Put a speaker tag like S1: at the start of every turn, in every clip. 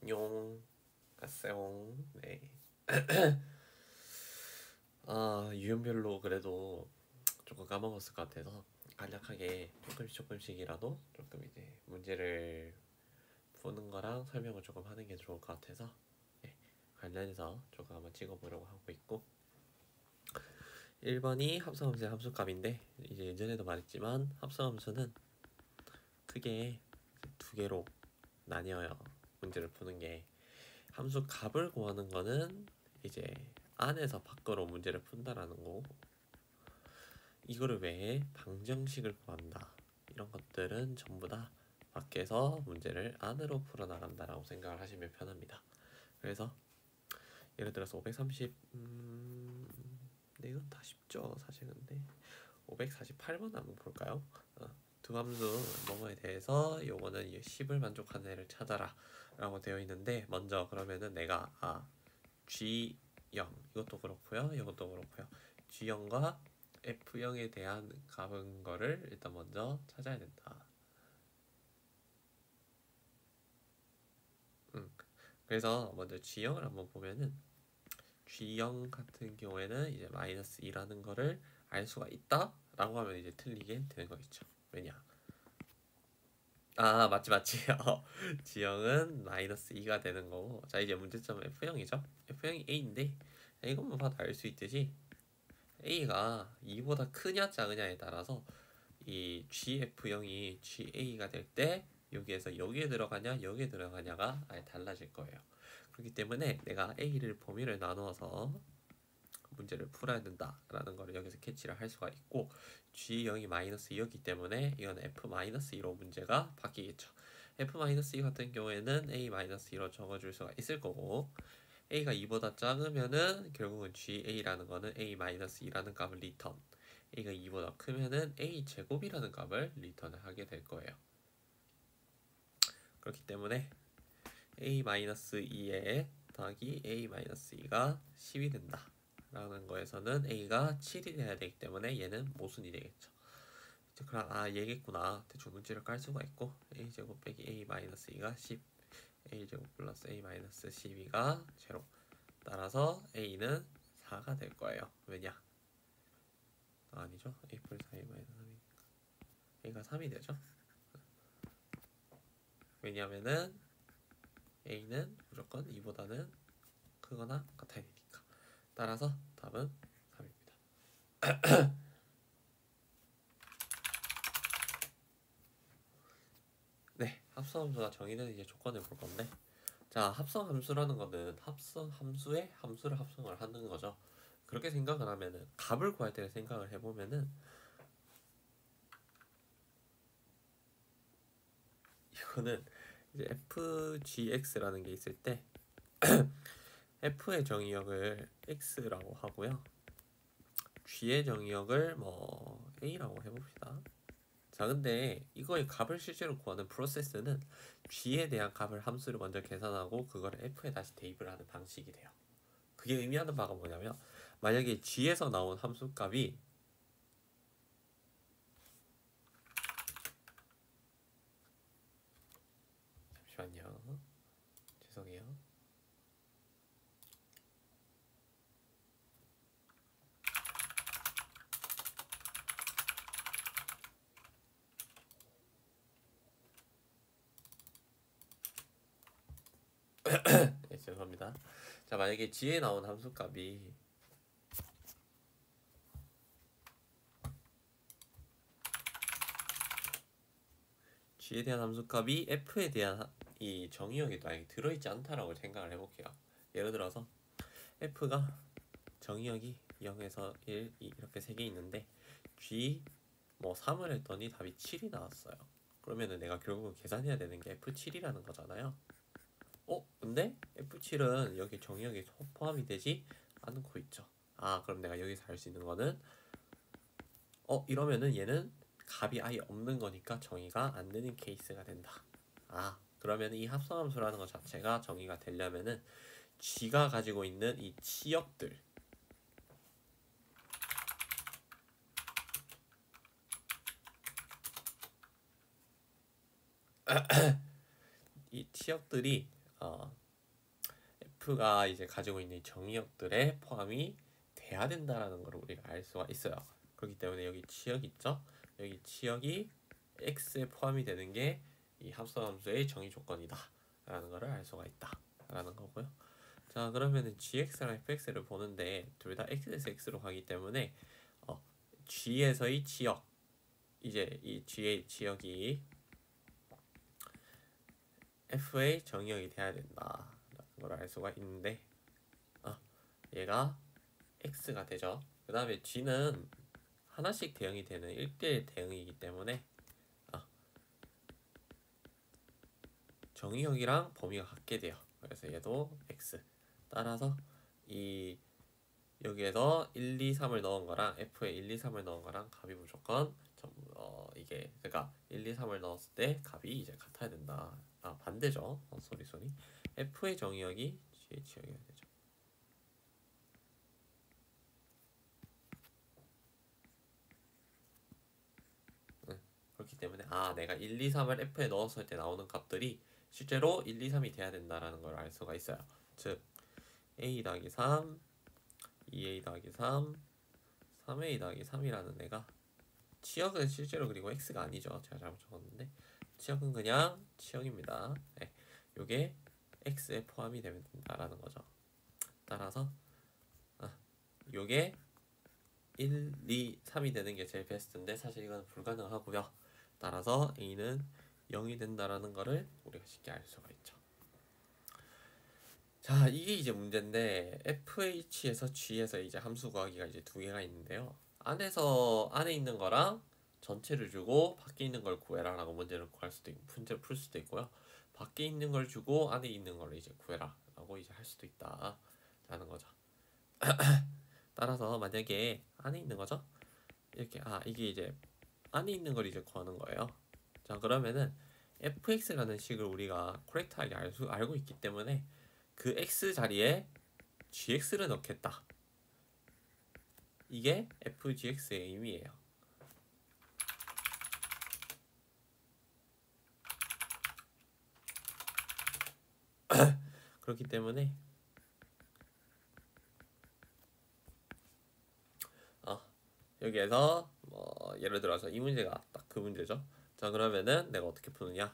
S1: 용 아세용. 네. 유형별로 그래도 조금 까먹었을 것 같아서 간략하게 조금씩이라도 조금 이제 문제를 푸는 거랑 설명을 조금 하는 게 좋을 것 같아서 관련해서 조금 한번 찍어보려고 하고 있고, 1번이 합성함수의 함수값인데, 이제 예전에도 말했지만 합성함수는 크게 두 개로 나뉘어요. 문제를 푸는 게 함수 값을 구하는 거는 이제 안에서 밖으로 문제를 푼다라는 거고, 이거를 왜 방정식을 구한다 이런 것들은 전부 다 밖에서 문제를 안으로 풀어나간다라고 생각을 하시면 편합니다. 그래서 예를 들어서 530 근데 이건 다 쉽죠 사실. 근데 548번 한번 볼까요? 두 함수 뭐뭐에 대해서 요거는 10을 만족하는 애를 찾아라 라고 되어 있는데, 먼저 그러면은 내가 G0 이것도 그렇고요 이것도 그렇고요, G0과 F0에 대한 값은 거를 일단 먼저 찾아야 된다. 그래서 먼저 G0을 한번 보면은, G0 같은 경우에는 이제 마이너스 2라는 거를 알 수가 있다 라고 하면 이제 틀리게 되는 거겠죠. 왜냐? 맞지. G형은 마이너스 2가 되는 거고, 자 이제 문제점은 F형이죠. F형이 A인데, 이것만 봐도 알 수 있듯이 A가 2보다 크냐 작으냐에 따라서 이 GF형이 GA가 될 때 여기에서 여기에 들어가냐 여기에 들어가냐가 아예 달라질 거예요. 그렇기 때문에 내가 A를 범위를 나누어서 문제를 풀어야 된다라는 걸 여기서 캐치를 할 수가 있고, G0이 마이너스 2였기 때문에 이건 F-2로 문제가 바뀌겠죠. F-2 같은 경우에는 A-2로 적어줄 수가 있을 거고, A가 2보다 작으면은 결국은 GA라는 거는 A-2라는 값을 리턴, A가 2보다 크면은 A제곱이라는 값을 리턴을 하게 될 거예요. 그렇기 때문에 A-2에 더하기 A-2가 10이 된다 라는 거에서는 A가 7이 돼야 되기 때문에 얘는 모순이 되겠죠. 이제 그럼 얘겠구나 대충 문제를 깔 수가 있고, A제곱 빼기 A-2가 10, A제곱 플러스 A-12가 0, 따라서 A는 4가 될 거예요. 왜냐? 아니죠. A 플러스 A-3이니까 A가 3이 되죠. 왜냐면은 A는 무조건 2보다는 크거나 같아야 되니까. 따라서 답은 3입니다. 네, 합성함수가 정의되는 이제 조건을 볼 건데, 자, 합성함수라는 거는 합성함수의 함수를 합성을 하는 거죠. 그렇게 생각을 하면은, 값을 구할 때 생각을 해보면은, 이거는 이제 fgx라는 게 있을 때 f의 정의역을 x라고 하고요, g의 정의역을 뭐 a라고 해봅시다. 자, 근데 이거의 값을 실제로 구하는 프로세스는 g에 대한 값을 함수를 먼저 계산하고 그걸 f에 다시 대입을 하는 방식이 돼요. 그게 의미하는 바가 뭐냐면, 만약에 g에서 나온 함수값이 잠시만요, 죄송해요. 네, 죄송합니다. 자, 만약에 g에 나온 함수값이 g에 대한 함수값이 f에 대한 이 정의역에 만약에 들어있지 않다라고 생각을 해볼게요. 예를 들어서 f가 정의역이 0에서 1, 2 이렇게 3개 있는데 g 뭐 3을 했더니 답이 7이 나왔어요. 그러면은 내가 결국은 계산해야 되는 게 F7이라는 거잖아요. 근데 F7은 여기 정의역에 포함이 되지 않고 있죠. 그럼 내가 여기서 알 수 있는 거는 이러면은 얘는 값이 아예 없는 거니까 정의가 안 되는 케이스가 된다. 그러면 이 합성함수라는 것 자체가 정의가 되려면은 G가 가지고 있는 이 치역들, 이 치역들이 어, f가 이제 가지고 있는 정의역들에 포함이 돼야 된다라는 걸 우리가 알 수가 있어요. 그렇기 때문에 여기 치역 있죠? 여기 치역이 x에 포함이 되는 게 이 합성함수의 정의 조건이다 라는 것을 알 수가 있다 라는 거고요. 자, 그러면은 gx랑 fx를 보는데 둘 다 x에서 x로 가기 때문에 g에서의 치역, 이제 이 g의 치역이 f의 정의역이 돼야 된다라는 걸 알 수가 있는데 얘가 x가 되죠. 그 다음에 g는 하나씩 대응이 되는 1대1 대응이기 때문에 정의역이랑 범위가 같게 돼요. 그래서 얘도 x. 따라서 이 여기에서 1, 2, 3을 넣은 거랑 f에 1, 2, 3을 넣은 거랑 값이 무조건 이게 그러니까 1, 2, 3을 넣었을 때 값이 이제 같아야 된다. 반대죠. 소리. f의 정의역이 g의 치역이 되죠. 그렇기 때문에 내가 1, 2, 3을 f에 넣었을 때 나오는 값들이 실제로 1, 2, 3이 돼야 된다라는 걸 알 수가 있어요. 즉 a 더하기 3, 2a 더하기 3, 3a 더하기 3이라는 애가 치역은 실제로 그리고 x가 아니죠. 제가 잘못 적었는데 치역은 그냥 치역입니다. 네, 요게 x에 포함이 되면 된다라는 거죠. 따라서 요게 1, 2, 3이 되는 게 제일 베스트인데 사실 이건 불가능하고요. 따라서 a는 0이 된다라는 거를 우리가 쉽게 알 수가 있죠. 자, 이게 이제 문제인데 fh에서 g에서 이제 함수 구하기가 이제 두 개가 있는데요. 안에 있는 거랑 전체를 주고 밖에 있는 걸 구해라라고 문제를 구할 수도 있고 문제를 풀 수도 있고요. 밖에 있는 걸 주고 안에 있는 걸 이제 구해라라고 이제 할 수도 있다라는 거죠. 따라서 만약에 안에 있는 거죠. 이렇게 이게 이제 안에 있는 걸 이제 구하는 거예요. 자, 그러면은 fx라는 식을 우리가 코렉트하게 알고 있기 때문에 그 x 자리에 gx를 넣겠다. 이게 fgx의 의미예요. 그렇기 때문에 여기에서 예를 들어서 이 문제가 딱 그 문제죠. 자, 그러면은 내가 어떻게 푸느냐?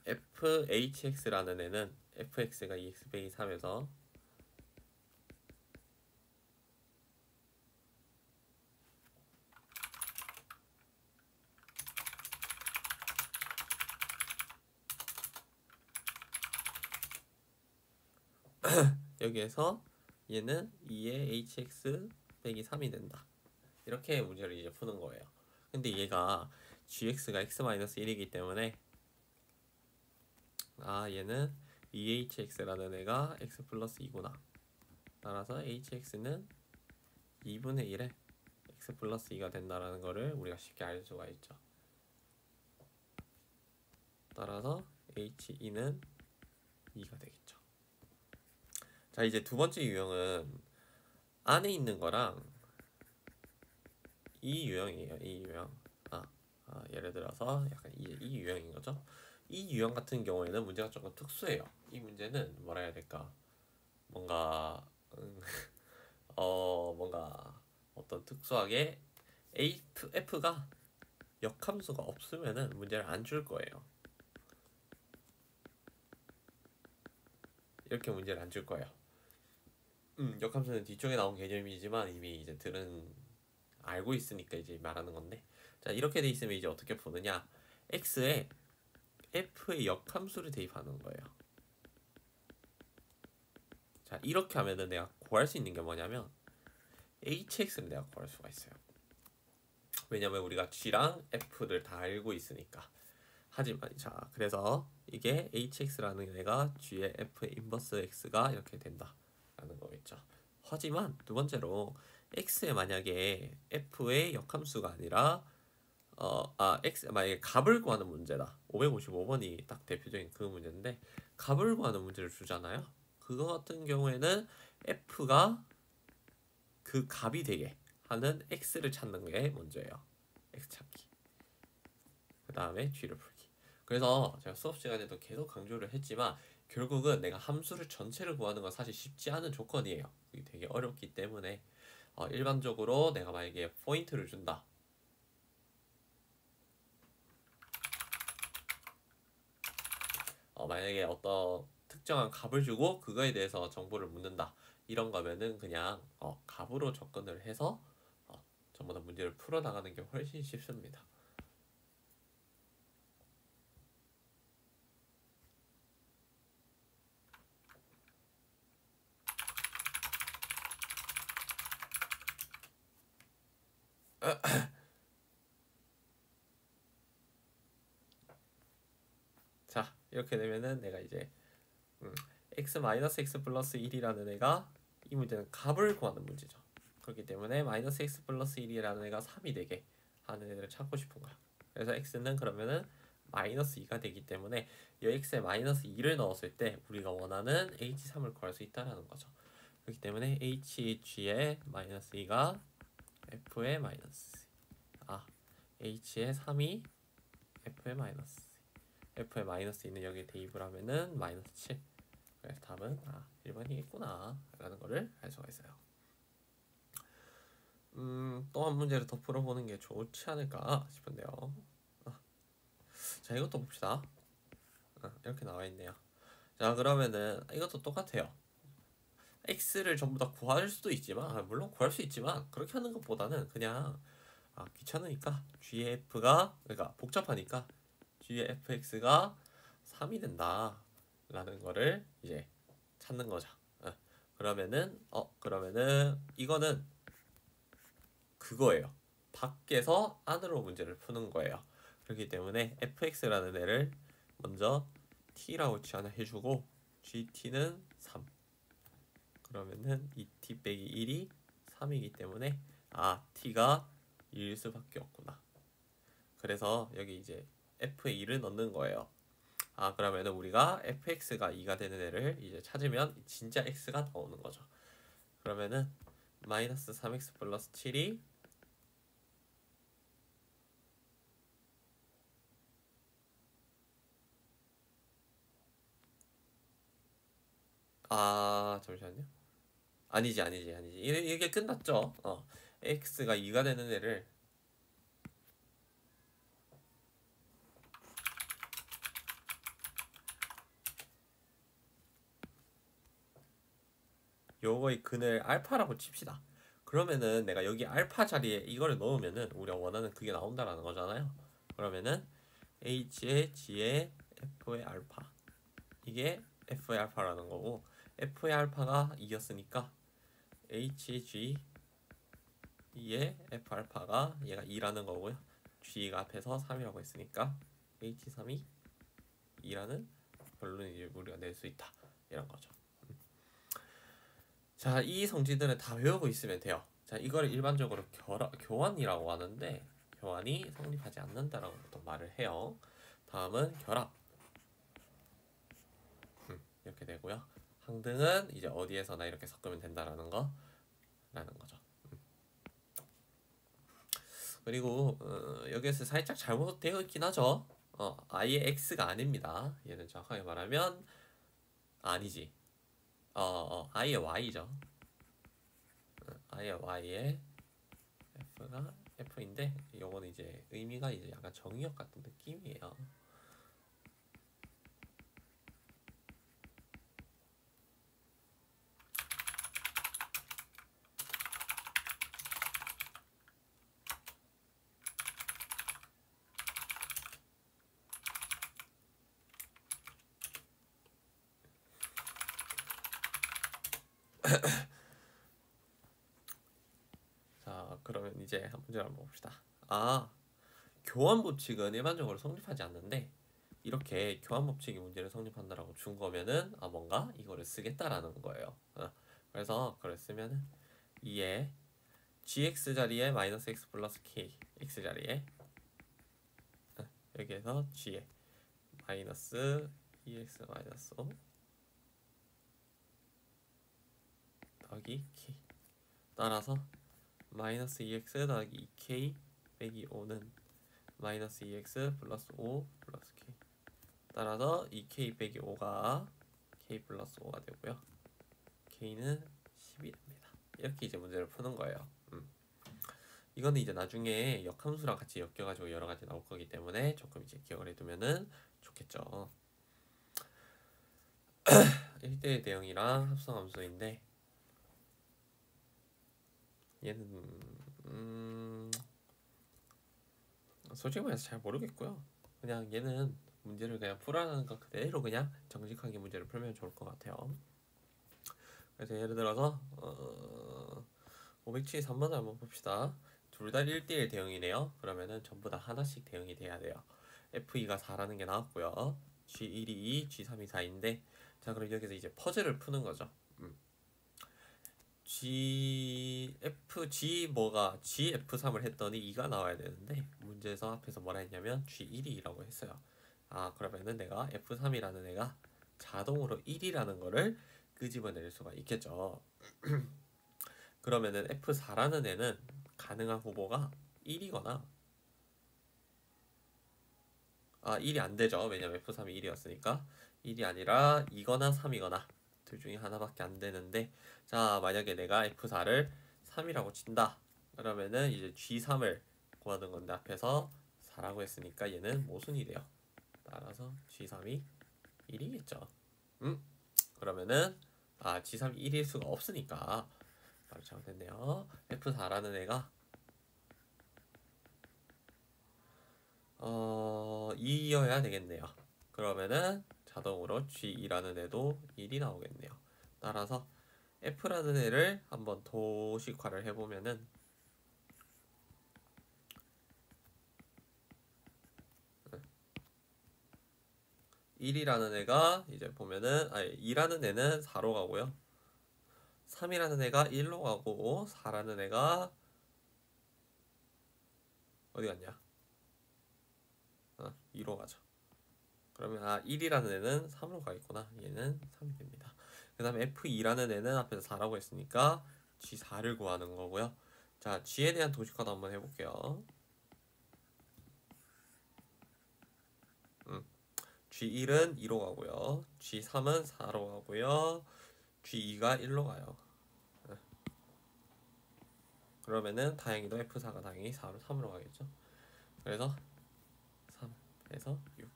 S1: fhx라는 애는 fx가 2x 빼기 3에서 여기에서 얘는 2의 hx 빼기 3이 된다. 이렇게 문제를 이제 푸는 거예요. 근데 얘가 gx가 x-1이기 때문에 얘는 2hx라는 애가 x 플러스 2구나. 따라서 hx는 2분의 1에 x 플러스 2가 된다라는 거를 우리가 쉽게 알 수가 있죠. 따라서 h2는 2가 되겠죠. 자, 이제 두 번째 유형은 안에 있는 거랑 이 유형이에요. 이 유형. 예를 들어서 약간 이 유형인 거죠. 이 유형 같은 경우에는 문제가 조금 특수해요. 이 문제는 뭐라 해야 될까? 뭔가 뭔가 어떤 특수하게 f가 역함수가 없으면은 문제를 안 줄 거예요. 이렇게 문제를 안 줄 거예요. 역함수는 뒤쪽에 나온 개념이지만 이미 이제 알고 있으니까 이제 말하는 건데, 자, 이렇게 돼 있으면 이제 어떻게 푸느냐? x에 f의 역함수를 대입하는 거예요. 자, 이렇게 하면은 내가 구할 수 있는 게 뭐냐면 hx를 내가 구할 수가 있어요. 왜냐면 우리가 g랑 f를 다 알고 있으니까. 하지만 자, 그래서 이게 hx라는 애가 g의 f의 인버스 x가 이렇게 된다라는 거겠죠. 하지만 두 번째로 x에 만약에 f의 역함수가 아니라 x 만약에 값을 구하는 문제다. 555번이 딱 대표적인 그 문제인데 값을 구하는 문제를 주잖아요. 그거 같은 경우에는 f가 그 값이 되게 하는 x를 찾는 게 문제예요. x 찾기. 그 다음에 g를 풀기. 그래서 제가 수업 시간에도 계속 강조를 했지만 결국은 내가 함수를 전체를 구하는 건 사실 쉽지 않은 조건이에요. 이게 되게 어렵기 때문에 일반적으로 내가 만약에 포인트를 준다. 만약에 어떤 특정한 값을 주고 그거에 대해서 정보를 묻는다. 이런 거면은 그냥 값으로 접근을 해서 전부 다 문제를 풀어나가는 게 훨씬 쉽습니다. 자, 이렇게 되면은 내가 이제 x 플러스 1이라는 애가 이 문제는 값을 구하는 문제죠. 그렇기 때문에 x 플러스 1이라는 애가 3이 되게 하는 애를 찾고 싶은 거야. 그래서 x는 그러면은 마이너스 2가 되기 때문에 이 x에 마이너스 2를 넣었을 때 우리가 원하는 h3을 구할 수 있다라는 거죠. 그렇기 때문에 hg의 마이너스 2가 f의 마이너스 h의 3이 f의 마이너스 f의 마이너스 2는 여기에 대입을 하면은 마이너스 7. 그래서 답은 1번이겠구나 라는 거를 알 수가 있어요. 또 한 문제를 더 풀어보는 게 좋지 않을까 싶은데요. 자, 이것도 봅시다. 이렇게 나와 있네요. 자, 그러면은 이것도 똑같아요. x를 전부 다 구할 수도 있지만 물론 구할 수 있지만 그렇게 하는 것보다는 그냥 귀찮으니까 gf가 그러니까 복잡하니까 gfx가 3이 된다 라는 거를 이제 찾는 거죠. 그러면은 이거는 그거예요. 밖에서 안으로 문제를 푸는 거예요. 그렇기 때문에 fx라는 애를 먼저 t라고 치환해주고 gt는 3. 그러면은 2t 빼기 1이 3이기 때문에 t가 1일 수밖에 없구나. 그래서 여기 이제 f에 1을 넣는 거예요. 그러면은 우리가 fx가 2가 되는 애를 이제 찾으면 진짜 x가 나오는 거죠. 그러면은 마이너스 3x 플러스 7이 잠시만요. 아니지. 이게 끝났죠. x가 2가 되는 애를 요거의 근을 알파라고 칩시다. 그러면은 내가 여기 알파 자리에 이거를 넣으면은 우리가 원하는 그게 나온다라는 거잖아요. 그러면은 h의 g의 f의 알파 이게 f의 알파라는 거고 f의 알파가 2였으니까 hg 2의 f 알파가 얘가 2라는 거고요. g가 앞에서 3이라고 했으니까 h3이 2라는 결론을 이제 우리가 낼 수 있다 이런 거죠. 자, 이 성질들은 다 외우고 있으면 돼요. 자, 이걸 일반적으로 교환이라고 하는데 교환이 성립하지 않는다라고 보통 말을 해요. 다음은 결합. 이렇게 되고요. 항등은 이제 어디에서나 이렇게 섞으면 된다라는 거죠. 그리고 여기에서 살짝 잘못되어 있긴 하죠. 아예 x가 아닙니다. 얘는 정확하게 말하면 아니지. 아예 y죠. 아예 y의 f가 f인데 요거는 이제 의미가 이제 약간 정의역 같은 느낌이에요. 자, 그러면 이제 한 문제를 한번 봅시다. 교환 법칙은 일반적으로 성립하지 않는데 이렇게 교환 법칙이 문제를 성립한다라고 준 거면은 뭔가 이거를 쓰겠다라는 거예요. 그래서 그걸 쓰면은 2에 gx 자리에 마이너스 x 플러스 k x 자리에 여기에서 g에 마이너스 2x 마이너스 5 더하기 k 따라서 마이너스 2x 더하기 2k 빼기 5는 마이너스 2x 플러스 5 플러스 k 따라서 2k 빼기 5가 k 플러스 5가 되고요. k는 10이 됩니다. 이렇게 이제 문제를 푸는 거예요. 이거는 이제 나중에 역함수랑 같이 엮여가지고 여러 가지 나올 거기 때문에 조금 이제 기억을 해두면은 좋겠죠. 1대1 대응이랑 합성함수인데 얘는 솔직히 말해서 잘 모르겠고요. 그냥 얘는 문제를 그냥 풀어라는 거 그대로 그냥 정직하게 문제를 풀면 좋을 것 같아요. 그래서 예를 들어서 573번을 한번 봅시다. 둘 다 1대1 대응이네요. 그러면은 전부 다 하나씩 대응이 돼야 돼요. F2가 4라는 게 나왔고요. G1이 2, G3이 4인데 자 그럼 여기서 이제 퍼즐을 푸는 거죠. GF3을 했더니 2가 나와야 되는데 문제에서 앞에서 뭐라 했냐면 G1이라고 했어요. 아 그러면은 내가 F3이라는 애가 자동으로 1이라는 거를 끄집어낼 수가 있겠죠. 그러면은 F4라는 애는 가능한 후보가 1이거나 1이 안 되죠. 왜냐면 F3이 1이었으니까 1이 아니라 2거나 3이거나 둘 중에 하나밖에 안 되는데 자 만약에 내가 F4를 3이라고 친다. 그러면은 이제 G3을 구하는 건데 앞에서 4라고 했으니까 얘는 모순이 돼요. 따라서 G3이 1이겠죠. 그러면은 G3이 1일 수가 없으니까 바로 잘못했네요. F4라는 애가 2여야 되겠네요. 그러면은 자동으로 G2라는 애도 1이 나오겠네요. 따라서 F라는 애를 한번 도식화를 해보면은 1이라는 애가 이제 보면은 2라는 애는 4로 가고요. 3이라는 애가 1로 가고 4라는 애가 어디 갔냐? 2로 가죠. 그러면 1이라는 애는 3으로 가겠구나. 얘는 3이 됩니다. 그 다음에 F2라는 애는 앞에서 4라고 했으니까 G4를 구하는 거고요. 자, G에 대한 도식화도 한번 해볼게요. G1은 2로 가고요. G3은 4로 가고요. G2가 1로 가요. 그러면은 다행히도 F4가 당연히 4로 3으로 가겠죠. 그래서 3에서 6.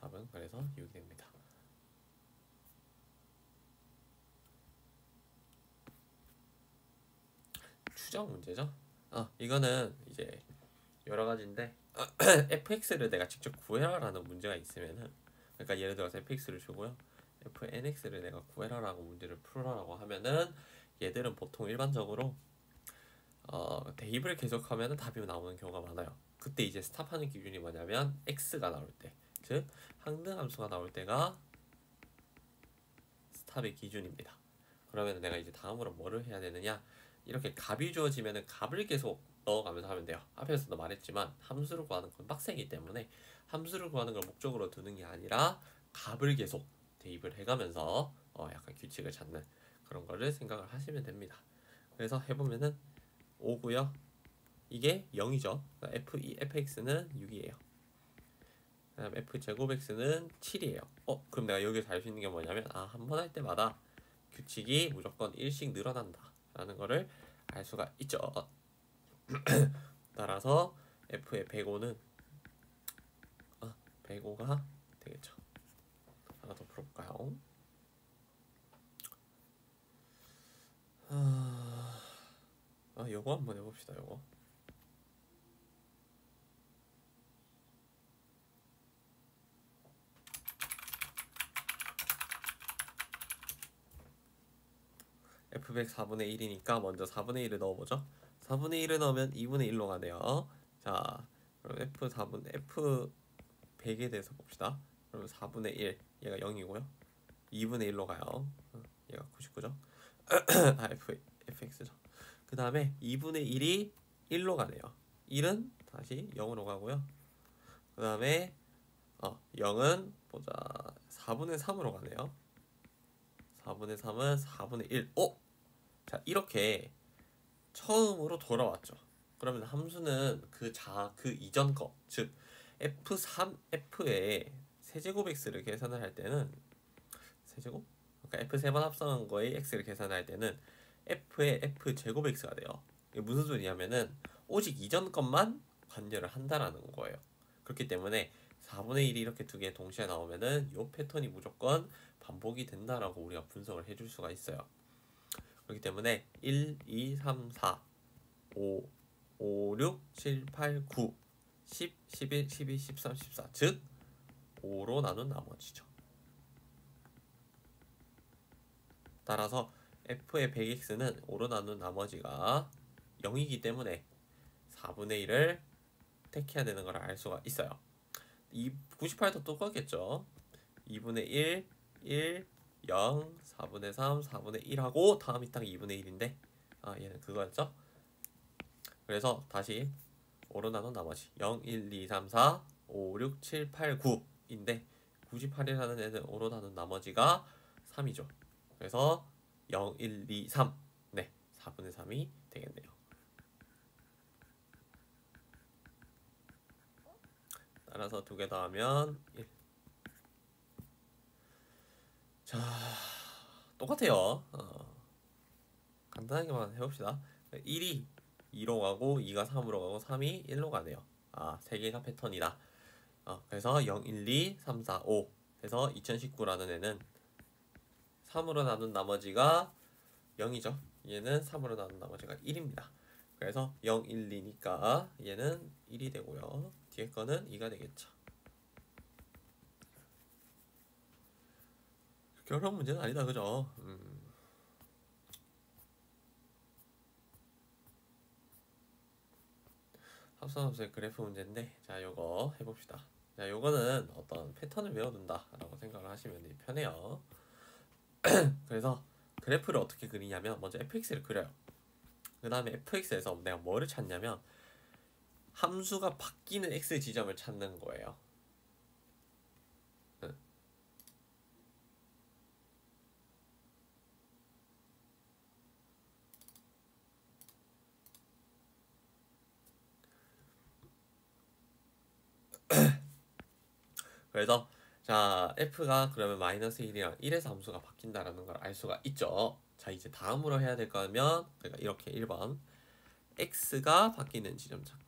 S1: 답은 그래서 6이 됩니다. 추정 문제죠. 이거는 이제 여러 가지인데 fx를 내가 직접 구해라라는 문제가 있으면은 그러니까 예를 들어서 fx를 주고요. fnx를 내가 구해라라고 문제를 풀어라고 하면은 얘들은 보통 일반적으로 대입을 계속하면 답이 나오는 경우가 많아요. 그때 이제 스탑하는 기준이 뭐냐면 x가 나올 때, 즉 항등함수가 나올 때가 스탑의 기준입니다. 그러면 내가 이제 다음으로 뭐를 해야 되느냐? 이렇게 값이 주어지면은 값을 계속 넣어가면서 하면 돼요. 앞에서도 말했지만 함수를 구하는 건 빡세기 때문에 함수를 구하는 걸 목적으로 두는 게 아니라 값을 계속 대입을 해가면서 약간 규칙을 찾는 그런 거를 생각을 하시면 됩니다. 그래서 해보면은 5고요. 이게 0이죠. fx는 6이에요. 그다음 f제곱x는 7이에요. 그럼 내가 여기서 알 수 있는 게 뭐냐면 한 번 할 때마다 규칙이 무조건 1씩 늘어난다 라는 거를 알 수가 있죠. 따라서 f의 105는 105가 되겠죠. 하나 더 풀어볼까요? 요거 한번 해봅시다. 요거 f100 4분의 1이니까 먼저 4분의 1을 넣어보죠. 4분의 1을 넣으면 2분의 1로 가네요. 자, 그럼 f100에 대해서 봅시다. 그럼 4분의 1, 얘가 0이고요. 2분의 1로 가요. 얘가 99죠. fx죠. 그 다음에 2분의 1이 1로 가네요. 1은 다시 0으로 가고요. 그 다음에 0은 보자 4분의 3으로 가네요. 4분의 3은 4분의 1. 자, 이렇게 처음으로 돌아왔죠. 그러면 함수는 그 이전 거, 즉 F3F의 세제곱 x를 계산을 할 때는 세제곱? 그러니까 f 3번 합성한 거의 x를 계산할 때는 f의 f 제곱 x가 돼요. 이게 무슨 소리냐면은 오직 이전 것만 관여를 한다라는 거예요. 그렇기 때문에 4분의 1이 이렇게 두 개 동시에 나오면은 이 패턴이 무조건 반복이 된다라고 우리가 분석을 해줄 수가 있어요. 그렇기 때문에 1, 2, 3, 4, 5, 5, 6, 7, 8, 9, 10, 11, 12, 13, 14, 즉 5로 나눈 나머지죠. 따라서 f의 100x는 5로 나눈 나머지가 0이기 때문에 4분의 1을 택해야 되는 걸 알 수가 있어요. 98도 똑같겠죠. 2분의 1, 1, 0, 4분의 3, 4분의 1하고 다음이 딱 2분의 1인데 얘는 그거였죠. 그래서 다시 5로 나눈 나머지 0, 1, 2, 3, 4, 5, 6, 7, 8, 9인데 98이라는 애는 5로 나눈 나머지가 3이죠. 그래서 0, 1, 2, 3 네, 4분의 3이 되겠네요. 따라서 두 개 더하면 1. 자, 똑같아요. 간단하게만 해봅시다. 1이 2로 가고 2가 3으로 가고 3이 1로 가네요. 3개가 패턴이다. 그래서 0, 1, 2, 3, 4, 5 해서 2019라는 애는 3으로 나눈 나머지가 0이죠. 얘는 3으로 나눈 나머지가 1입니다. 그래서 0, 1, 2니까 얘는 1이 되고요. 뒤에 거는 2가 되겠죠. 그렇게 어려운 문제는 아니다, 그죠? 합성함수의 그래프 문제인데, 자, 요거 해봅시다. 자, 요거는 어떤 패턴을 외워둔다라고 생각을 하시면 편해요. 그래서 그래프를 어떻게 그리냐면 먼저 fx를 그려요. 그 다음에 fx에서 내가 뭐를 찾냐면 함수가 바뀌는 x 지점을 찾는 거예요. 그래서 자, f가 그러면 마이너스 1이랑 1에서 함수가 바뀐다라는 걸 알 수가 있죠. 자, 이제 다음으로 해야 될 거면 그러니까 이렇게 1번 x가 바뀌는 지점 찾기.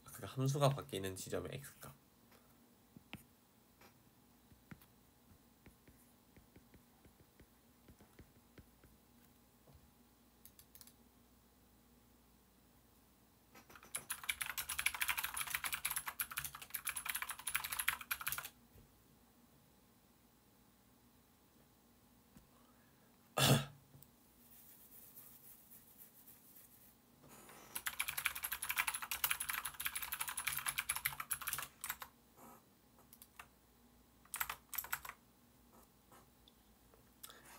S1: 그러니까 함수가 바뀌는 지점의 x값.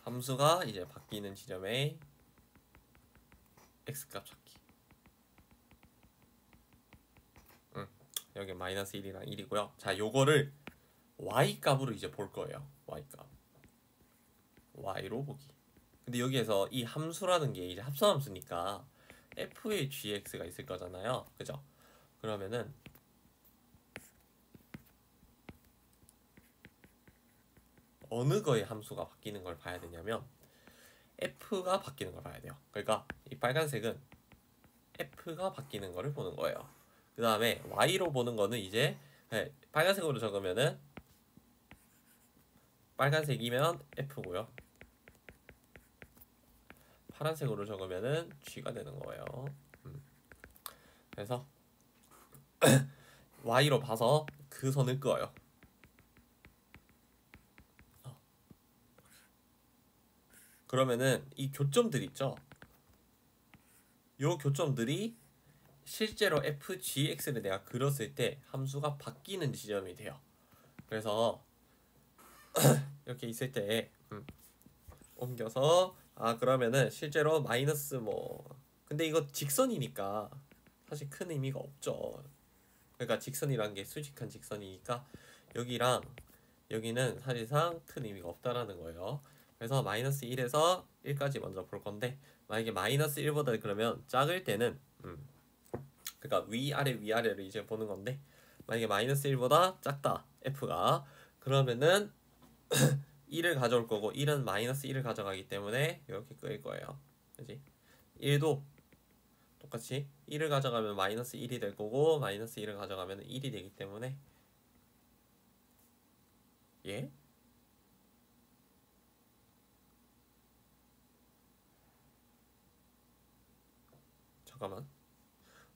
S1: 함수가 이제 바뀌는 지점의 x값 찾기. 여기 마이너스 1이랑 1이고요. 자, 요거를 y값으로 이제 볼 거예요. y값. y로 보기. 근데 여기에서 이 함수라는 게 이제 합성함수니까 f의 gx가 있을 거잖아요. 그죠? 그러면은 어느 거의 함수가 바뀌는 걸 봐야 되냐면 f가 바뀌는 걸 봐야 돼요. 그러니까 이 빨간색은 f가 바뀌는 거를 보는 거예요. 그 다음에 y로 보는 거는 이제 빨간색으로 적으면은 빨간색이면 f고요. 파란색으로 적으면은 g가 되는 거예요. 그래서 y로 봐서 그 선을 그어요. 그러면은 이 교점들 있죠? 요 교점들이 실제로 fgx를 내가 그렸을 때 함수가 바뀌는 지점이 돼요. 그래서 이렇게 있을 때 옮겨서 그러면은 실제로 마이너스 근데 이거 직선이니까 사실 큰 의미가 없죠. 그러니까 직선이란 게 수직한 직선이니까 여기랑 여기는 사실상 큰 의미가 없다라는 거예요. 그래서 마이너스 1에서 1까지 먼저 볼 건데 만약에 마이너스 1보다 그러면 작을 때는 그러니까 위아래를 이제 보는 건데 만약에 마이너스 1보다 작다 f가, 그러면은 1을 가져올 거고 1은 마이너스 1을 가져가기 때문에 이렇게 끄일 거예요. 그지? 1도 똑같이 1을 가져가면 마이너스 1이 될 거고 마이너스 1을 가져가면 1이 되기 때문에 예? 잠깐만.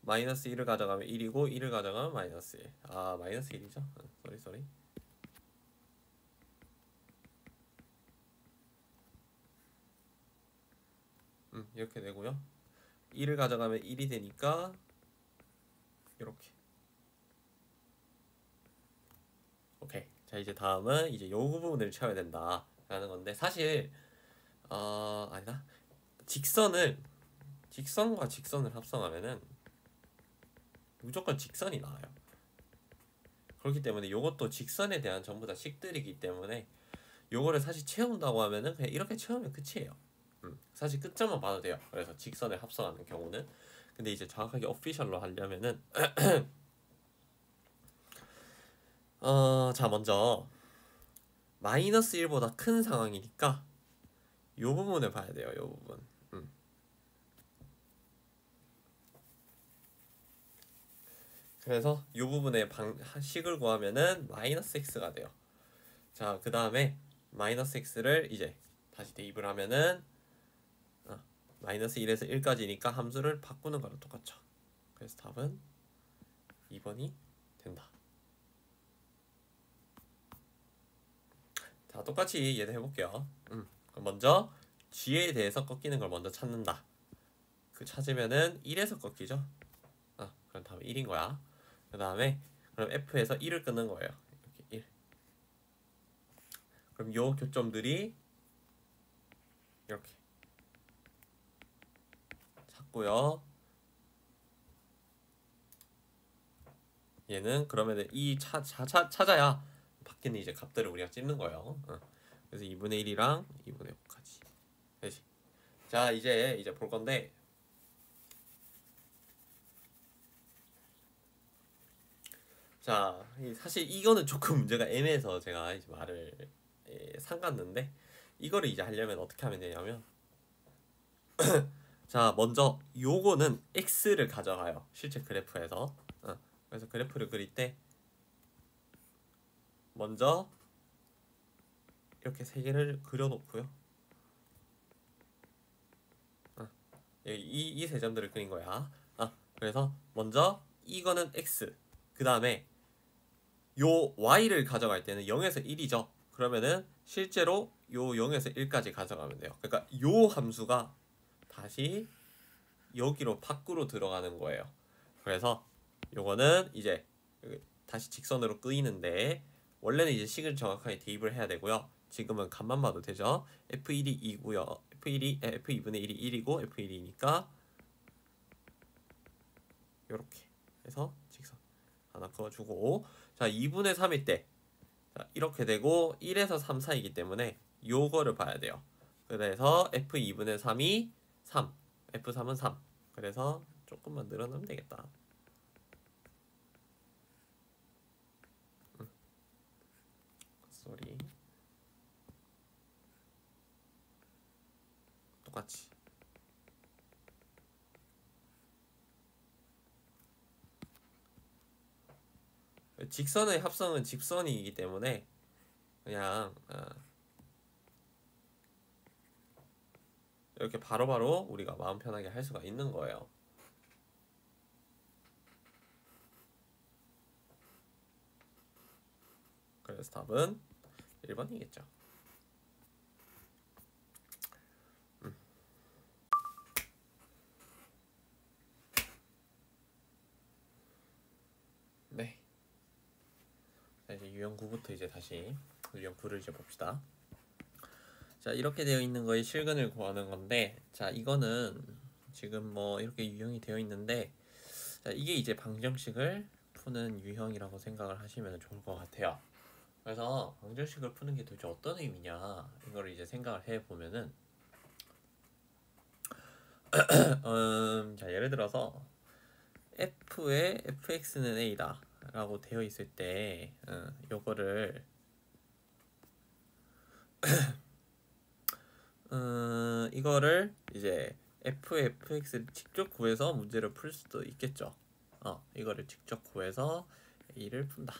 S1: 마이너스 1을 가져가면 1이고 1을 가져가면 마이너스 1. 아, 마이너스 1이죠? 쏘리. 이렇게 되고요. 1을 가져가면 1이 되니까 이렇게. 오케이. 자, 이제 다음은 이제 요 부분을 채워야 된다 라는 건데, 사실 아니다. 직선과 직선을 합성하면은 무조건 직선이 나와요. 그렇기 때문에 요것도 직선에 대한 전부 다 식들이기 때문에 요거를 사실 채운다고 하면은 그냥 이렇게 채우면 끝이에요. 사실 끝점만 봐도 돼요. 그래서 직선을 합성하는 경우는. 근데 이제 정확하게 오피셜로 하려면은 자, 먼저 마이너스 1보다 큰 상황이니까 요 부분을 봐야 돼요. 요 부분. 그래서 요 부분의 식을 구하면은 마이너스 x가 돼요. 자, 그 다음에 마이너스 x를 이제 다시 대입을 하면은 마이너스 1에서 1까지니까 함수를 바꾸는 거랑 똑같죠. 그래서 답은 2번이 된다. 자, 똑같이 얘도 해볼게요. 그럼 먼저 g에 대해서 꺾이는 걸 먼저 찾는다. 그 찾으면은 1에서 꺾이죠. 그럼 답은 1인 거야. 그 다음에 그럼 f에서 1을 끊는 거예요. 이렇게 1. 그럼 요 교점들이 이렇게 찾고요. 얘는 그러면은 이 찾아야 바뀌는 이제 값들을 우리가 찝는 거예요. 그래서 2분의 1이랑 2분의 5까지. 되지? 자, 이제 볼 건데, 자, 사실 이거는 조금 문제가 애매해서 제가 이제 말을 삼갔는데, 이거를 이제 하려면 어떻게 하면 되냐면 자, 먼저 요거는 x를 가져가요. 실제 그래프에서. 그래서 그래프를 그릴 때 먼저 이렇게 세 개를 그려놓고요. 이 세 점들을 그린 거야. 그래서 먼저 이거는 x, 그 다음에 요 y를 가져갈 때는 0에서 1이죠. 그러면은 실제로 요 0에서 1까지 가져가면 돼요. 그러니까 요 함수가 다시 여기로 밖으로 들어가는 거예요. 그래서 요거는 이제 다시 직선으로 끄이는데, 원래는 이제 식을 정확하게 대입을 해야 되고요. 지금은 값만 봐도 되죠. f1이 2고요. f2분의 1이 1이고 f1이니까 요렇게 해서 직선 하나 그어주고, 자, 2분의 3일 때 자, 이렇게 되고 1에서 3 사이기 때문에 요거를 봐야 돼요. 그래서 f2분의 3이 3, f3은 3. 그래서 조금만 늘어나면 되겠다. 쏘리. 똑같이. 직선의 합성은 직선이기 때문에 그냥 이렇게 바로바로 우리가 마음 편하게 할 수가 있는 거예요. 그래서 답은 1번이겠죠. 네. 자, 이제 유형 9부터 이제 다시 유형 9를 이제 봅시다. 자, 이렇게 되어 있는 거에 실근을 구하는 건데, 자, 이거는 지금 뭐 이렇게 유형이 되어 있는데, 자, 이게 이제 방정식을 푸는 유형이라고 생각을 하시면 좋을 것 같아요. 그래서 방정식을 푸는 게 도대체 어떤 의미냐, 이거를 이제 생각을 해보면은 자, 예를 들어서 f의 fx는 a다 라고 되어 있을 때 요거를 이거를 이제 fx를 직접 구해서 문제를 풀 수도 있겠죠. 이거를 직접 구해서 a를 푼다.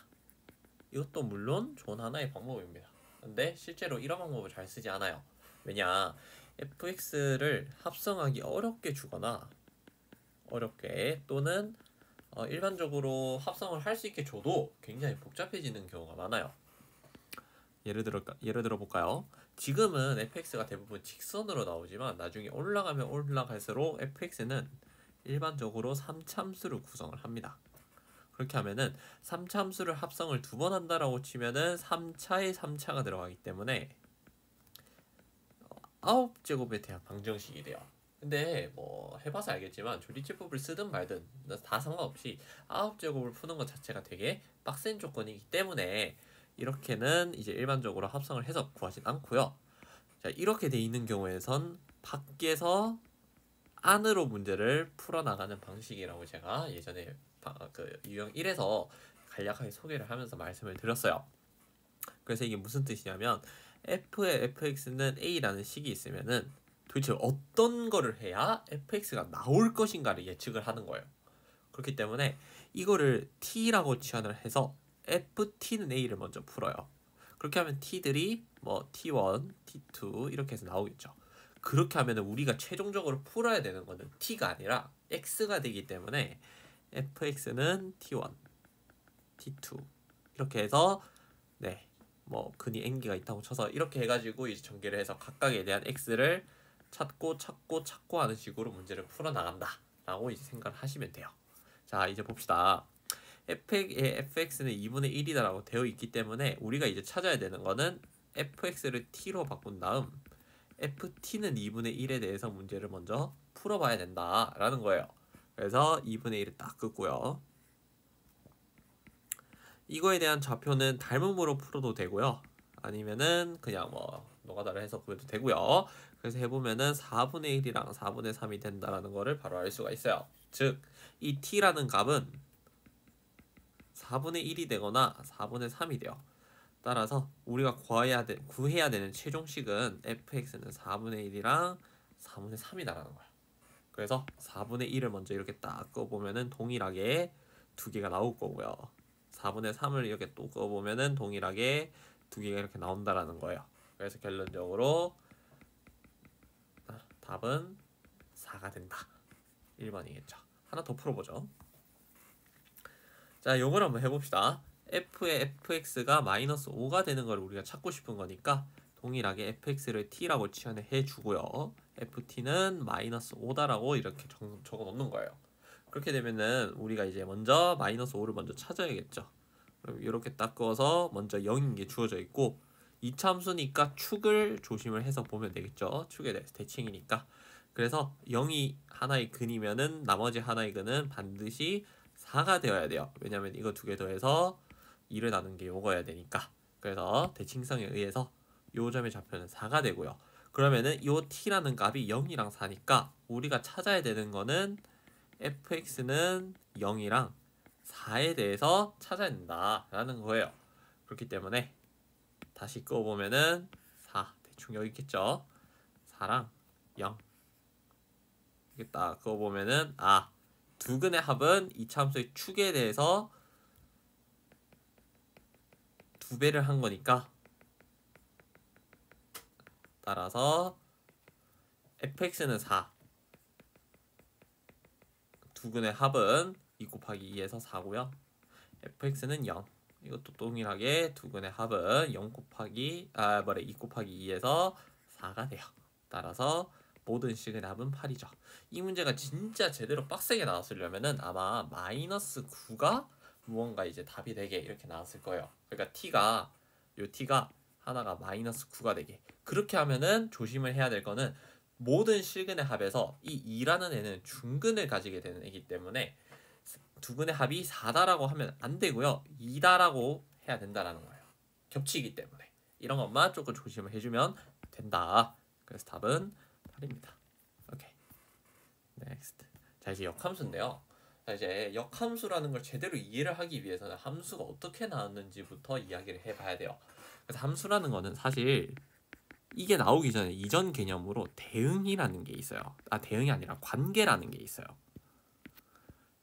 S1: 이것도 물론 좋은 하나의 방법입니다. 근데 실제로 이런 방법을 잘 쓰지 않아요. 왜냐, fx를 합성하기 어렵게 주거나 어렵게 또는 일반적으로 합성을 할 수 있게 줘도 굉장히 복잡해지는 경우가 많아요. 예를 들어 볼까요? 지금은 fx가 대부분 직선으로 나오지만 나중에 올라가면 올라갈수록 fx는 일반적으로 3참수를 구성을 합니다. 그렇게 하면은 3참수를 합성을 2번 한다라고 치면은 3차에 3차가 들어가기 때문에 9제곱에 대한 방정식이 돼요. 근데 뭐 해봐서 알겠지만 조리제법을 쓰든 말든 다 상관없이 9제곱을 푸는 것 자체가 되게 빡센 조건이기 때문에 이렇게는 이제 일반적으로 합성을 해서 구하진 않고요. 자, 이렇게 돼 있는 경우에선 밖에서 안으로 문제를 풀어나가는 방식이라고 제가 예전에 그 유형 1에서 간략하게 소개를 하면서 말씀을 드렸어요. 그래서 이게 무슨 뜻이냐면 f의 fx는 a라는 식이 있으면은 도대체 어떤 거를 해야 fx가 나올 것인가를 예측을 하는 거예요. 그렇기 때문에 이거를 t라고 치환을 해서 ft는 a를 먼저 풀어요. 그렇게 하면 t들이 뭐 t1, t2 이렇게 해서 나오겠죠. 그렇게 하면 우리가 최종적으로 풀어야 되는 거는 t가 아니라 x가 되기 때문에 fx는 t1, t2 이렇게 해서 뭐 근이 n개가 있다고 쳐서 이렇게 해가지고 이제 전개를 해서 각각에 대한 x를 찾고 하는 식으로 문제를 풀어나간다 라고 이제 생각을 하시면 돼요. 자, 이제 봅시다. fx는 2분의 1이다 라고 되어 있기 때문에 우리가 이제 찾아야 되는 거는 fx를 t로 바꾼 다음 ft는 2분의 1에 대해서 문제를 먼저 풀어봐야 된다 라는 거예요. 그래서 2분의 1을 딱 긋고요. 이거에 대한 좌표는 닮음으로 풀어도 되고요. 아니면은 그냥 뭐 노가다를 해서 구해도 되고요. 그래서 해보면은 4분의 1이랑 4분의 3이 된다라는 거를 바로 알 수가 있어요. 즉, 이 t라는 값은 4분의 1이 되거나 4분의 3이 돼요. 따라서 우리가 구해야 되는 최종식은 fx는 4분의 1이랑 4분의 3이다라는 거예요. 그래서 4분의 1을 먼저 이렇게 딱 꺼보면은 동일하게 두 개가 나올 거고요. 4분의 3을 이렇게 또 꺼보면은 동일하게 두 개가 이렇게 나온다라는 거예요. 그래서 결론적으로 답은 4가 된다. 1번이겠죠. 하나 더 풀어보죠. 자, 요걸 한번 해봅시다. f의 fx가 마이너스 5가 되는 걸 우리가 찾고 싶은 거니까 동일하게 fx를 t라고 치환해 주고요. ft는 마이너스 5다라고 이렇게 적어 놓는 거예요. 그렇게 되면은 우리가 이제 먼저 마이너스 5를 먼저 찾아야겠죠. 그럼 이렇게 딱 그어서 먼저 0인 게 주어져 있고 이차함수니까 축을 조심을 해서 보면 되겠죠. 축에 대해서 대칭이니까. 그래서 0이 하나의 근이면은 나머지 하나의 근은 반드시 4가 되어야 돼요. 왜냐면 이거 두 개 더해서 2를 나눈 게 요거여야 되니까. 그래서 대칭성에 의해서 요 점의 좌표는 4가 되고요. 그러면은 요 t라는 값이 0이랑 4니까 우리가 찾아야 되는 거는 fx는 0이랑 4에 대해서 찾아야 된다라는 거예요. 그렇기 때문에 다시 끄어보면은 4 대충 여기 있겠죠. 4랑 0 이렇게 딱 끄어보면은 두 근의 합은 이차함수의 축에 대해서 2배를 한 거니까 따라서 fx는 4 두 근의 합은 2 곱하기 2에서 4고요. fx는 0 이것도 동일하게 두 근의 합은 2 곱하기 2에서 4가 돼요. 따라서 모든 식의 답은 8이죠. 이 문제가 진짜 제대로 빡세게 나왔으려면은 아마 마이너스 9가 무언가 이제 답이 되게 이렇게 나왔을 거예요. 그러니까 t가 하나가 마이너스 9가 되게. 그렇게 하면은 조심을 해야 될 거는 모든 실근의 합에서 이 2라는 애는 중근을 가지게 되는 애기 때문에 두 근의 합이 4다라고 하면 안 되고요. 2다라고 해야 된다라는 거예요. 겹치기 때문에. 이런 것만 조금 조심을 해주면 된다. 그래서 답은 8입니다. 오케이. 넥스트. 자, 이제 역함수인데요. 자, 이제 역함수라는 걸 제대로 이해를 하기 위해서는 함수가 어떻게 나왔는지부터 이야기를 해봐야 돼요. 그래서 함수라는 거는 사실 이게 나오기 전에 이전 개념으로 대응이라는 게 있어요. 아, 대응이 아니라 관계라는 게 있어요.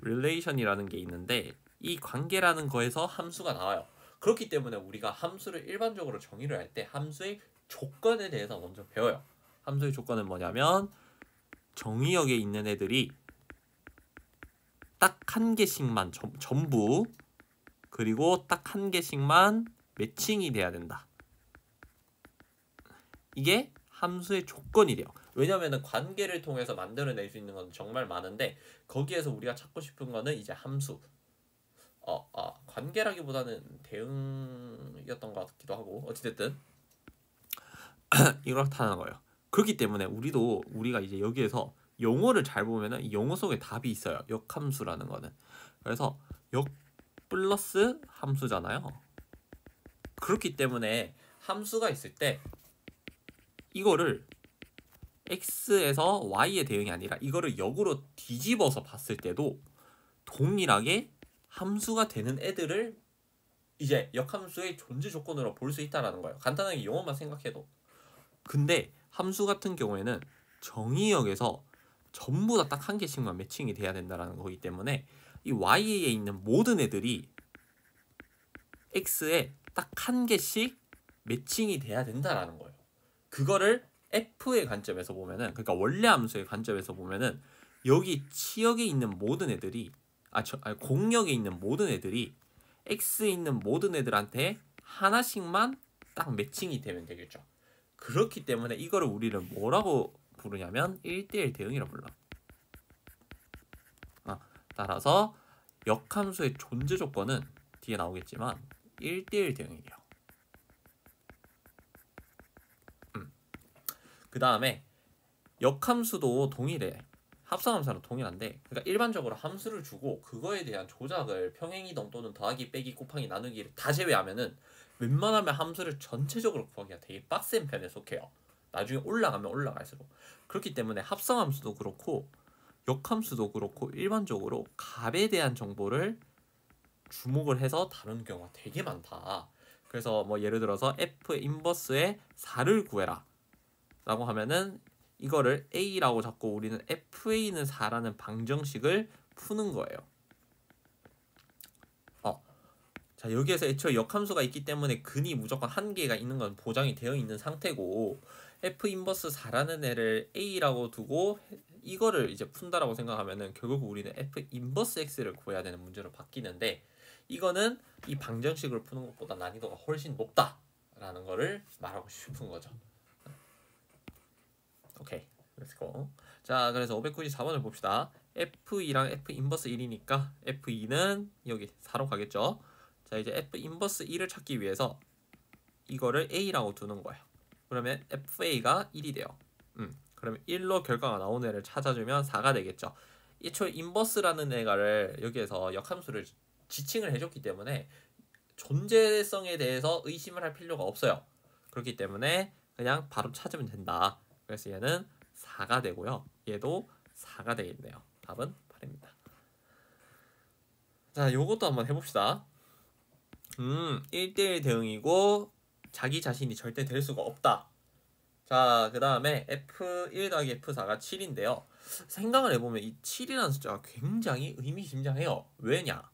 S1: relation이라는 게 있는데 이 관계라는 거에서 함수가 나와요. 그렇기 때문에 우리가 함수를 일반적으로 정의를 할 때 함수의 조건에 대해서 먼저 배워요. 함수의 조건은 뭐냐면 정의역에 있는 애들이 딱 한 개씩만 전부 그리고 딱 한 개씩만 매칭이 돼야 된다. 이게 함수의 조건이 돼요. 왜냐하면 관계를 통해서 만들어낼 수 있는 건 정말 많은데 거기에서 우리가 찾고 싶은 거는 이제 함수. 관계라기보다는 대응이었던 것 같기도 하고 어찌됐든 이렇다는 거예요. 그렇기 때문에 우리가 이제 여기에서 용어를 잘 보면은 이 용어 속에 답이 있어요. 역함수라는 거는. 그래서 역 플러스 함수잖아요. 그렇기 때문에 함수가 있을 때 이거를 x에서 y의 대응이 아니라 이거를 역으로 뒤집어서 봤을 때도 동일하게 함수가 되는 애들을 이제 역함수의 존재 조건으로 볼 수 있다라는 거예요. 간단하게 용어만 생각해도. 근데 함수 같은 경우에는 정의역에서 전부 다 딱 한 개씩만 매칭이 돼야 된다라는 거기 때문에 이 y에 있는 모든 애들이 x에 딱 한 개씩 매칭이 돼야 된다라는 거예요. 그거를 f의 관점에서 보면은, 그러니까 원래 함수의 관점에서 보면은 여기 치역에 있는 모든 애들이 공역에 있는 모든 애들이 x에 있는 모든 애들한테 하나씩만 딱 매칭이 되면 되겠죠. 그렇기 때문에 이거를 우리는 뭐라고 부르냐면 1대1 대응이라고 불러. 따라서 역함수의 존재 조건은 뒤에 나오겠지만 1대1 대응이에요. 그 다음에 역함수도 동일해. 합성함수랑 동일한데, 그러니까 일반적으로 함수를 주고 그거에 대한 조작을 평행이동 또는 더하기, 빼기, 곱하기, 나누기를 다 제외하면은 웬만하면 함수를 전체적으로 구하기가 되게 빡센 편에 속해요. 나중에 올라가면 올라갈수록. 그렇기 때문에 합성함수도 그렇고 역함수도 그렇고 일반적으로 값에 대한 정보를 주목을 해서 다루는 경우가 되게 많다. 그래서 뭐 예를 들어서 f 인버스의 4를 구해라 라고 하면은 이거를 a라고 잡고 우리는 fa는 4라는 방정식을 푸는 거예요. 자, 여기에서 애초에 역함수가 있기 때문에 근이 무조건 한 개가 있는 건 보장이 되어 있는 상태고 f 인버스 4라는 애를 a라고 두고 이거를 이제 푼다라고 생각하면은 결국 우리는 f 인버스 x를 구해야 되는 문제로 바뀌는데, 이거는 이 방정식을 푸는 것보다 난이도가 훨씬 높다라는 거를 말하고 싶은 거죠. 오케이, 렛츠고. 자, 그래서 594번을 봅시다. f2랑 f 인버스 1이니까 f2는 여기 4로 가겠죠. 자, 이제 f 인버스 1을 찾기 위해서 이거를 a라고 두는 거예요. 그러면 fa가 1이 돼요. 그러면 1로 결과가 나오는 애를 찾아주면 4가 되겠죠. 애초에 인버스라는 애가를 여기에서 역함수를 지칭을 해줬기 때문에 존재성에 대해서 의심을 할 필요가 없어요. 그렇기 때문에 그냥 바로 찾으면 된다. 그래서 얘는 4가 되고요. 얘도 4가 되겠네요. 답은 8입니다. 자, 요것도 한번 해봅시다. 1대1 대응이고 자기 자신이 절대 될 수가 없다. 자, 그 다음에 F1 더하기 F4가 7인데요. 생각을 해보면 이 7이라는 숫자가 굉장히 의미심장해요. 왜냐?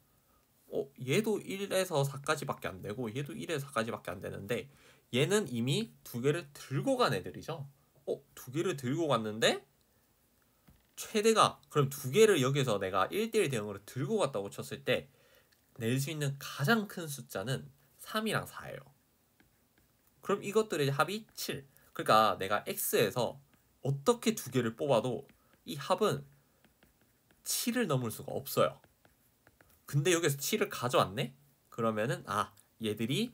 S1: 얘도 1에서 4까지밖에 안 되고 얘도 1에서 4까지밖에 안 되는데 얘는 이미 두 개를 들고 간 애들이죠. 두 개를 들고 갔는데 최대가, 그럼 두 개를 여기서 내가 1대1 대응으로 들고 갔다고 쳤을 때 낼 수 있는 가장 큰 숫자는 3이랑 4예요. 그럼 이것들의 합이 7. 그러니까 내가 x에서 어떻게 두 개를 뽑아도 이 합은 7을 넘을 수가 없어요. 근데 여기서 7을 가져왔네? 그러면은 얘들이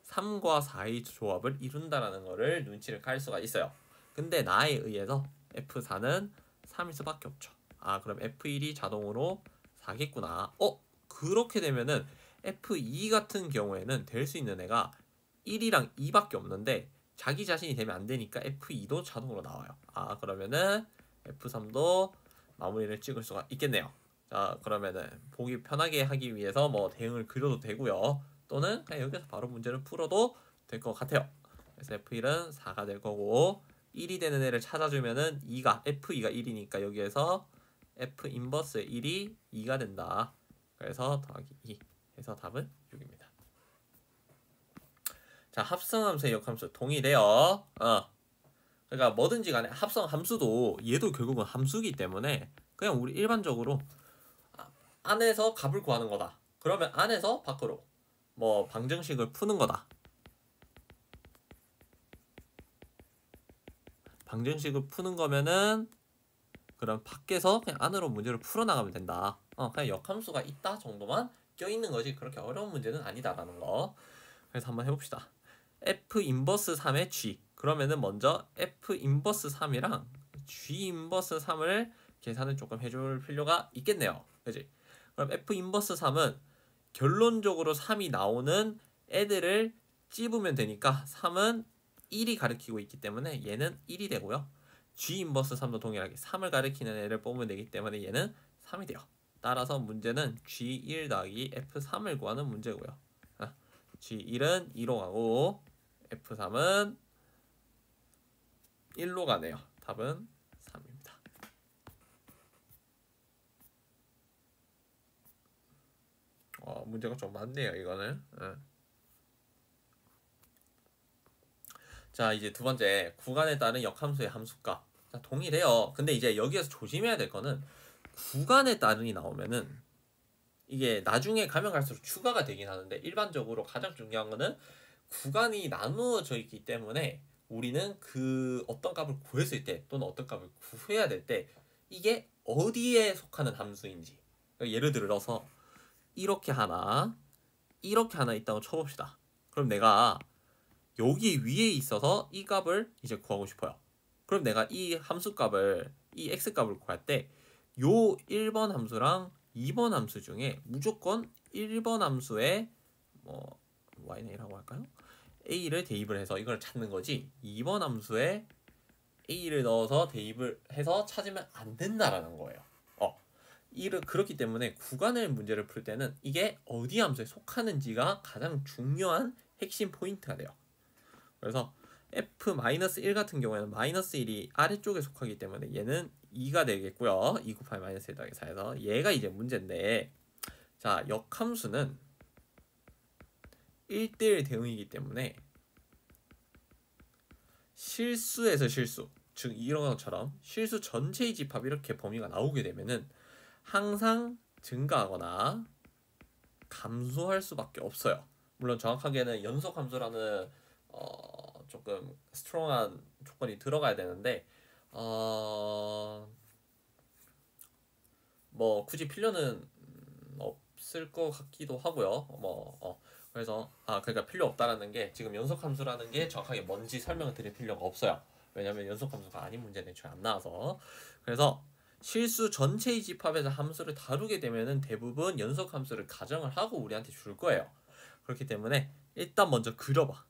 S1: 3과 4의 조합을 이룬다라는 거를 눈치를 갈 수가 있어요. 근데 나에 의해서 F4는 3일 수밖에 없죠. 그럼 F1이 자동으로 4겠구나. 그렇게 되면은 F2 같은 경우에는 될 수 있는 애가 1이랑 2밖에 없는데 자기 자신이 되면 안 되니까 F2도 자동으로 나와요. 그러면은 F3도 마무리를 찍을 수가 있겠네요. 자, 그러면은 보기 편하게 하기 위해서 뭐 대응을 그려도 되고요. 또는 그냥 여기서 바로 문제를 풀어도 될 것 같아요. 그래서 F1은 4가 될 거고 1이 되는 애를 찾아주면은 2가 F2가 1이니까 여기에서 F 인버스의 1이 2가 된다. 그래서 더하기 2 해서 답은 6입니다. 자, 합성함수의 역함수 동일해요. 그러니까 뭐든지 간에 합성 함수도 얘도 결국은 함수기 때문에 그냥 우리 일반적으로 안에서 값을 구하는 거다. 그러면 안에서 밖으로 뭐 방정식을 푸는 거다. 방정식을 푸는 거면은 그럼 밖에서 그냥 안으로 문제를 풀어나가면 된다. 그냥 역함수가 있다 정도만 껴있는 거지 그렇게 어려운 문제는 아니다라는 거. 그래서 한번 해봅시다. F 인버스 3의 G. 그러면은 먼저 F 인버스 3이랑 G 인버스 3을 계산을 조금 해줄 필요가 있겠네요. 그지? 그럼 F 인버스 3은 결론적으로 3이 나오는 애들을 찝으면 되니까 3은 1이 가리키고 있기 때문에 얘는 1이 되고요. G 인버스 3도 동일하게 3을 가리키는 애를 뽑으면 되기 때문에 얘는 3이 돼요. 따라서 문제는 G1 더하기 F3을 구하는 문제고요. G1은 2로 가고 F3은 1로 가네요. 답은 3입니다. 문제가 좀 많네요, 이거는. 자, 이제 두 번째, 구간에 따른 역함수의 함수값. 자, 동일해요. 근데 이제 여기에서 조심해야 될 거는 구간에 따른이 나오면은 이게 나중에 가면 갈수록 추가가 되긴 하는데 일반적으로 가장 중요한 거는 구간이 나누어져 있기 때문에 우리는 그 어떤 값을 구했을 때 또는 어떤 값을 구해야 될 때 이게 어디에 속하는 함수인지, 그러니까 예를 들어서 이렇게 하나 있다고 쳐봅시다. 그럼 내가 여기 위에 있어서 이 값을 이제 구하고 싶어요. 그럼 내가 이 함수 값을, 이 x 값을 구할 때 요 1번 함수랑 2번 함수 중에 무조건 1번 함수에 뭐 y는 a라고 할까요? a를 대입을 해서 이걸 찾는 거지 2번 함수에 a를 넣어서 대입을 해서 찾으면 안 된다라는 거예요. 그렇기 때문에 구간을 문제를 풀 때는 이게 어디 함수에 속하는지가 가장 중요한 핵심 포인트가 돼요. 그래서 f-1 같은 경우에는 -1이 아래쪽에 속하기 때문에 얘는 2가 되겠고요. 2 곱하기 -1 더하기 4에서 얘가 이제 문제인데, 자, 역함수는 1대1 대응이기 때문에 실수에서 실수, 즉 이런 것처럼 실수 전체의 집합 이렇게 범위가 나오게 되면은 항상 증가하거나 감소할 수밖에 없어요. 물론 정확하게는 연속함수라는 조금 스트롱한 조건이 들어가야 되는데 뭐 굳이 필요는 없을 것 같기도 하고요. 그래서 그러니까 필요 없다라는 게 지금 연속함수라는 게 정확하게 뭔지 설명을 드릴 필요가 없어요. 왜냐하면 연속함수가 아닌 문제는 애초에 안 나와서. 그래서 실수 전체의 집합에서 함수를 다루게 되면은 대부분 연속함수를 가정을 하고 우리한테 줄 거예요. 그렇기 때문에 일단 먼저 그려봐.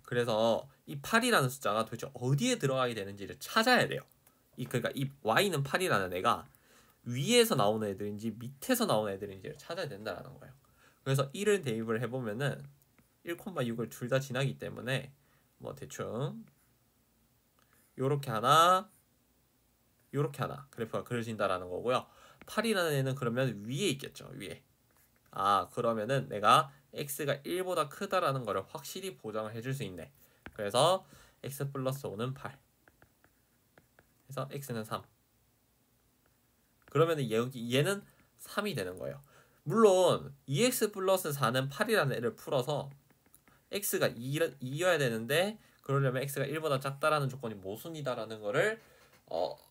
S1: 그래서 이 8이라는 숫자가 도대체 어디에 들어가게 되는지를 찾아야 돼요. 그러니까 이 y는 8이라는 애가 위에서 나오는 애들인지 밑에서 나오는 애들인지를 찾아야 된다는 거예요. 그래서 1을 대입을 해보면은 1,6을 둘 다 지나기 때문에 뭐 대충 요렇게 하나 그래프가 그려진다라는 거고요. 8이라는 애는 그러면 위에 있겠죠. 위에. 그러면은 내가 x가 1보다 크다라는 거를 확실히 보장을 해줄 수 있네. 그래서 x 플러스 5는 8. 그래서 x는 3. 그러면은 얘는 3이 되는 거예요. 물론 2x 플러스 4는 8이라는 애를 풀어서 x가 2여야 되는데 그러려면 x가 1보다 작다라는 조건이 모순이다라는 거를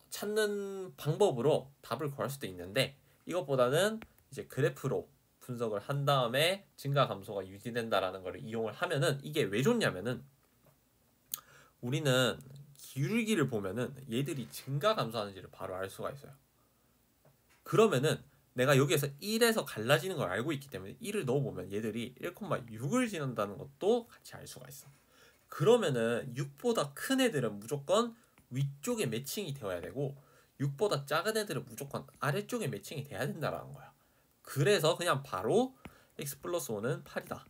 S1: 찾는 방법으로 답을 구할 수도 있는데 이것보다는 이제 그래프로 분석을 한 다음에 증가 감소가 유지된다라는 걸 이용을 하면은 이게 왜 좋냐면은 우리는 기울기를 보면은 얘들이 증가 감소하는지를 바로 알 수가 있어요. 그러면은 내가 여기에서 1에서 갈라지는 걸 알고 있기 때문에 1을 넣어보면 얘들이 1,6을 지난다는 것도 같이 알 수가 있어. 그러면은 6보다 큰 애들은 무조건 위쪽에 매칭이 되어야 되고 6보다 작은 애들은 무조건 아래쪽에 매칭이 돼야 된다라는 거야. 그래서 그냥 바로 x 플러스 5는 8이다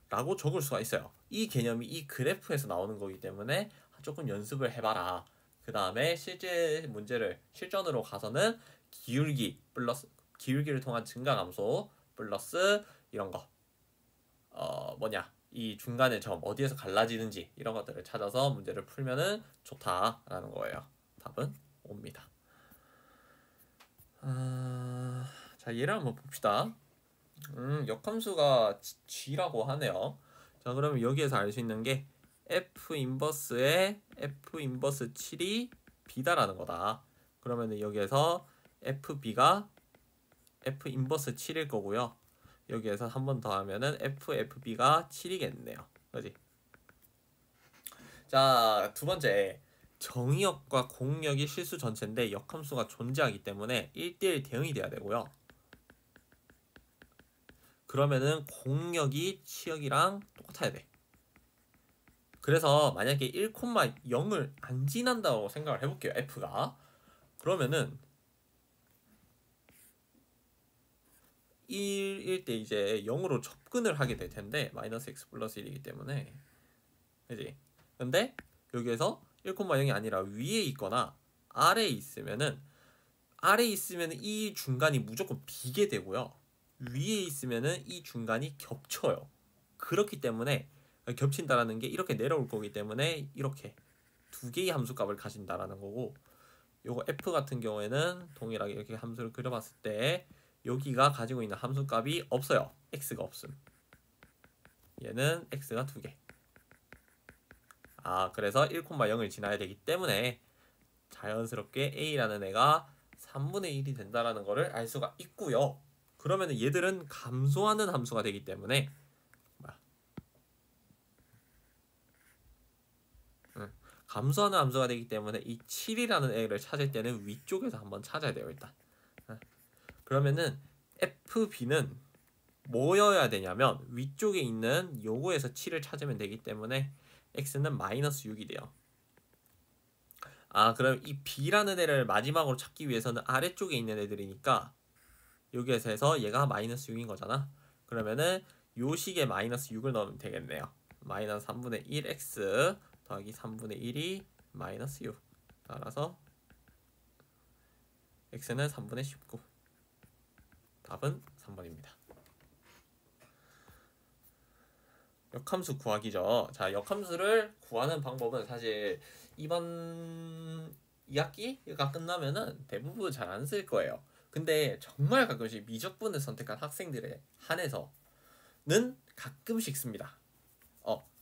S1: 라고 적을 수가 있어요. 이 개념이 이 그래프에서 나오는 거기 때문에 조금 연습을 해봐라. 그 다음에 실제 문제를 실전으로 가서는 기울기 플러스 기울기를 통한 증가감소 플러스 이런 거 이 중간의 점 어디에서 갈라지는지 이런 것들을 찾아서 문제를 풀면은 좋다라는 거예요. 답은 5입니다. 자, 얘를 한번 봅시다. 역함수가 g라고 하네요. 자, 그러면 여기에서 알 수 있는 게 f 인버스의 f 인버스 7이 b다라는 거다. 그러면 여기에서 fb가 f 인버스 7일 거고요. 여기에서 한 번 더 하면은 fb가 7이겠네요. 그지? 자, 두 번째. 정의역과 공역이 실수 전체인데 역함수가 존재하기 때문에 1대1 대응이 돼야 되고요. 그러면은 공역이 치역이랑 똑같아야 돼. 그래서 만약에 1,0을 안 지난다고 생각을 해볼게요. f가. 그러면은 1일 때 이제 0으로 접근을 하게 될 텐데 마이너스 x 플러스 1이기 때문에 그지? 근데 여기에서 1,0이 아니라 위에 있거나 아래에 있으면은 이 중간이 무조건 비게 되고요. 위에 있으면은 이 중간이 겹쳐요. 그렇기 때문에 겹친다라는 게 이렇게 내려올 거기 때문에 이렇게 두 개의 함수값을 가진다라는 거고, 요거 f 같은 경우에는 동일하게 이렇게 함수를 그려봤을 때 여기가 가지고 있는 함수값이 없어요. x가 없음. 얘는 x가 2개. 그래서 1,0을 지나야 되기 때문에 자연스럽게 a라는 애가 3분의 1이 된다라는 거를 알 수가 있고요. 그러면 얘들은 감소하는 함수가 되기 때문에 감소하는 함수가 되기 때문에 이 7이라는 애를 찾을 때는 위쪽에서 한번 찾아야 돼요. 일단 그러면은 fb는 뭐여야 되냐면 위쪽에 있는 요거에서 7을 찾으면 되기 때문에 x는 마이너스 6이 돼요. 그럼 이 b라는 애를 마지막으로 찾기 위해서는 아래쪽에 있는 애들이니까 여기에서 해서 얘가 마이너스 6인 거잖아. 그러면은 요 식에 마이너스 6을 넣으면 되겠네요. 마이너스 3분의 1x 더하기 3분의 1이 마이너스 6. 따라서 x는 3분의 19. 답은 3번입니다. 역함수 구하기죠. 자, 역함수를 구하는 방법은 사실 이번 2학기가 끝나면은 대부분 잘 안 쓸 거예요. 근데 정말 가끔씩 미적분을 선택한 학생들에 한해서는 가끔씩 씁니다.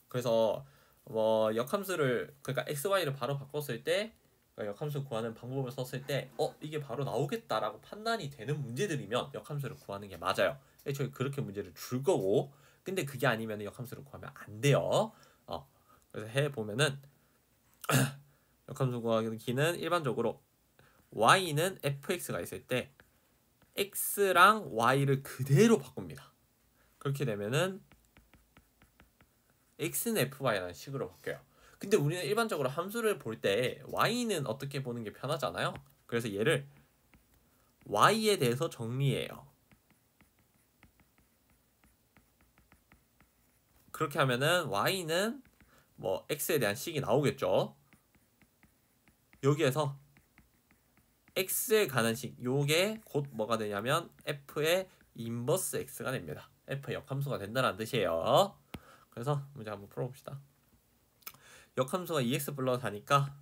S1: 그래서 역함수를 그러니까 xy를 바로 바꿨을 때 역함수 구하는 방법을 썼을 때 이게 바로 나오겠다라고 판단이 되는 문제들이면 역함수를 구하는 게 맞아요. 애초에 그렇게 문제를 줄 거고, 근데 그게 아니면 역함수를 구하면 안 돼요. 그래서 해보면은 역함수 구하기는 일반적으로 y는 fx가 있을 때 x랑 y를 그대로 바꿉니다. 그렇게 되면은 x는 fy라는 식으로 바뀌어요. 근데 우리는 일반적으로 함수를 볼 때 y는 어떻게 보는 게 편하잖아요. 그래서 얘를 y에 대해서 정리해요. 그렇게 하면은 y는 x에 대한 식이 나오겠죠. 여기에서 x에 관한 식, 요게 곧 뭐가 되냐면 f의 인버스 x가 됩니다. f의 역함수가 된다는 뜻이에요. 그래서 문제 한번 풀어봅시다. 역함수가 2x 플러스 4니까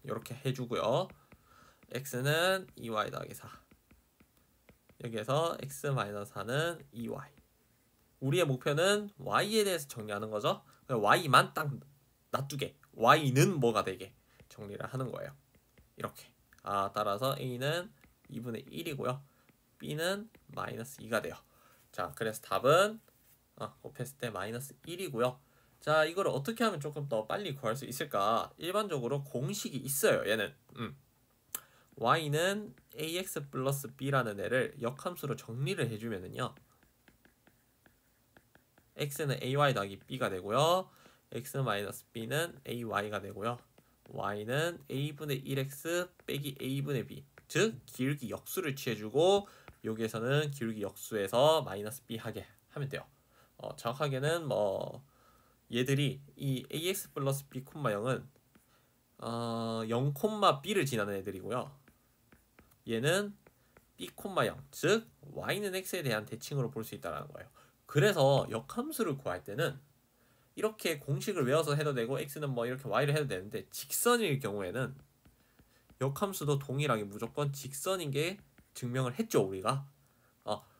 S1: 이렇게 해주고요. x는 2y 더하기 4. 여기에서 x 마이너스 4는 2y. 우리의 목표는 y에 대해서 정리하는 거죠. y만 딱 놔두게, y는 뭐가 되게 정리를 하는 거예요. 이렇게. 따라서 a는 2분의 1이고요. b는 마이너스 2가 돼요. 자, 그래서 답은 곱했을 때 마이너스 1이고요. 자, 이걸 어떻게 하면 조금 더 빨리 구할 수 있을까? 일반적으로 공식이 있어요. 얘는 y는 ax 플러스 b라는 애를 역함수로 정리를 해주면은요, x는 ay 더하기 b가 되고요, x 마이너스 b는 ay가 되고요, y는 a분의 1x 빼기 a분의 b, 즉 기울기 역수를 취해주고 여기에서는 기울기 역수에서 마이너스 b 하게 하면 돼요. 정확하게는 뭐 얘들이 이 ax 플러스 b, 0은 0, b를 지나는 애들이고요. 얘는 b, 0, 즉 y는 x에 대한 대칭으로 볼 수 있다는 거예요. 그래서 역함수를 구할 때는 이렇게 공식을 외워서 해도 되고 x는 뭐 이렇게 y를 해도 되는데, 직선일 경우에는 역함수도 동일하게 무조건 직선인 게 증명을 했죠, 우리가.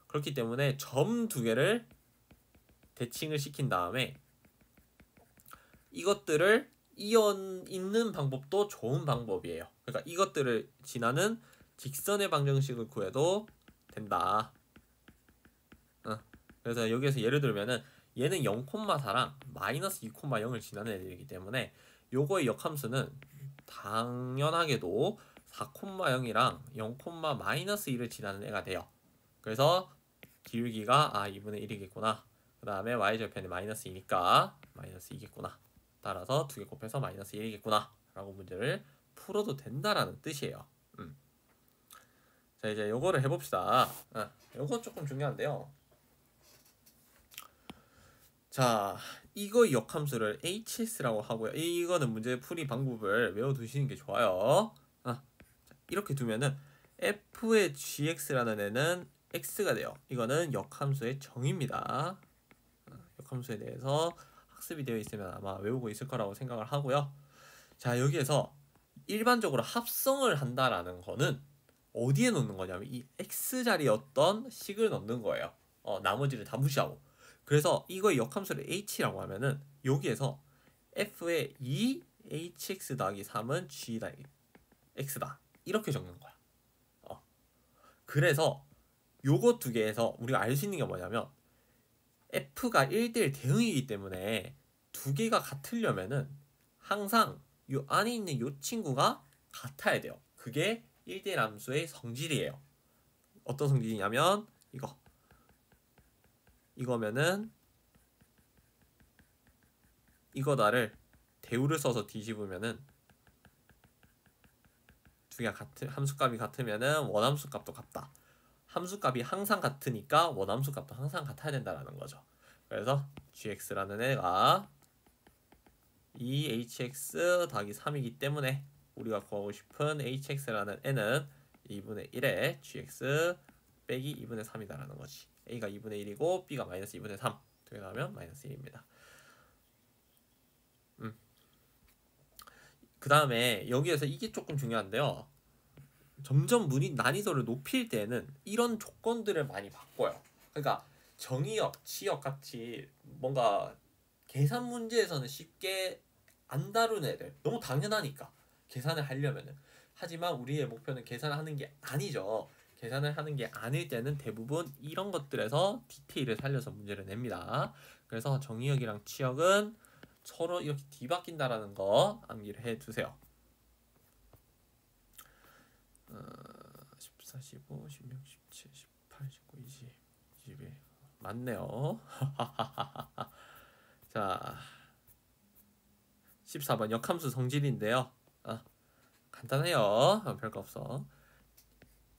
S1: 그렇기 때문에 점 두 개를 대칭을 시킨 다음에 이것들을 있는 방법도 좋은 방법이에요. 그러니까 이것들을 지나는 직선의 방정식을 구해도 된다. 그래서 여기에서 예를 들면은 얘는 0,4랑 마이너스 2,0을 지나는 애들이기 때문에 요거의 역함수는 당연하게도 4,0이랑 0, 마이너스 1을 지나는 애가 돼요. 그래서 기울기가 2분의 1이겠구나. 그 다음에 y절편이 마이너스 2니까 마이너스 2겠구나. 따라서 두 개 곱해서 마이너스 1이겠구나 라고 문제를 풀어도 된다라는 뜻이에요. 자, 이제 요거를 해봅시다. 요거 조금 중요한데요. 자, 이거 역함수를 hs라고 하고요. 이거는 문제 풀이 방법을 외워두시는 게 좋아요. 이렇게 두면은 f의 gx라는 애는 x가 돼요. 이거는 역함수의 정의입니다. 역함수에 대해서 학습이 되어 있으면 아마 외우고 있을 거라고 생각을 하고요. 자, 여기에서 일반적으로 합성을 한다라는 거는 어디에 넣는 거냐면 이 x자리에 어떤 식을 넣는 거예요. 나머지를 다 무시하고. 그래서 이거의 역함수를 h라고 하면은 여기에서 f의 2hx 더하기 3은 g 더하기 x다. 이렇게 적는 거야. 그래서 요거 두 개에서 우리가 알 수 있는 게 뭐냐면 f가 1대1 대응이기 때문에 두 개가 같으려면은 항상 요 안에 있는 요 친구가 같아야 돼요. 그게 1대1 함수의 성질이에요. 어떤 성질이냐면 이거면은 이거다를 대우를 써서 뒤집으면은 두 개가 함수값이 같으면은 원함수 값도 같다. 함수값이 항상 같으니까 원함수 값도 항상 같아야 된다라는 거죠. 그래서 gx라는 애가 2hx 더하기 3이기 때문에 우리가 구하고 싶은 hx라는 애는 2분의 1에 gx 빼기 2분의 3이다라는 거지. a가 2분의 1이고 b가 마이너스 2분의 3 두 개 나오면 마이너스 1입니다. 그 다음에 여기에서 이게 조금 중요한데요. 점점 난이도를 높일 때는 이런 조건들을 많이 바꿔요. 그러니까 정의역, 치역 같이 뭔가 계산 문제에서는 쉽게 안 다루는 애들, 너무 당연하니까 계산을 하려면은. 하지만 우리의 목표는 계산을 하는 게 아니죠. 계산을 하는 게 아닐 때는 대부분 이런 것들에서 디테일을 살려서 문제를 냅니다. 그래서 정의역이랑 치역은 서로 이렇게 뒤바뀐다라는 거 암기를 해두세요. 14, 15, 16, 17, 18, 19, 20, 21 맞네요. 자, 14번 역함수 성질인데요. 간단해요. 별거 없어.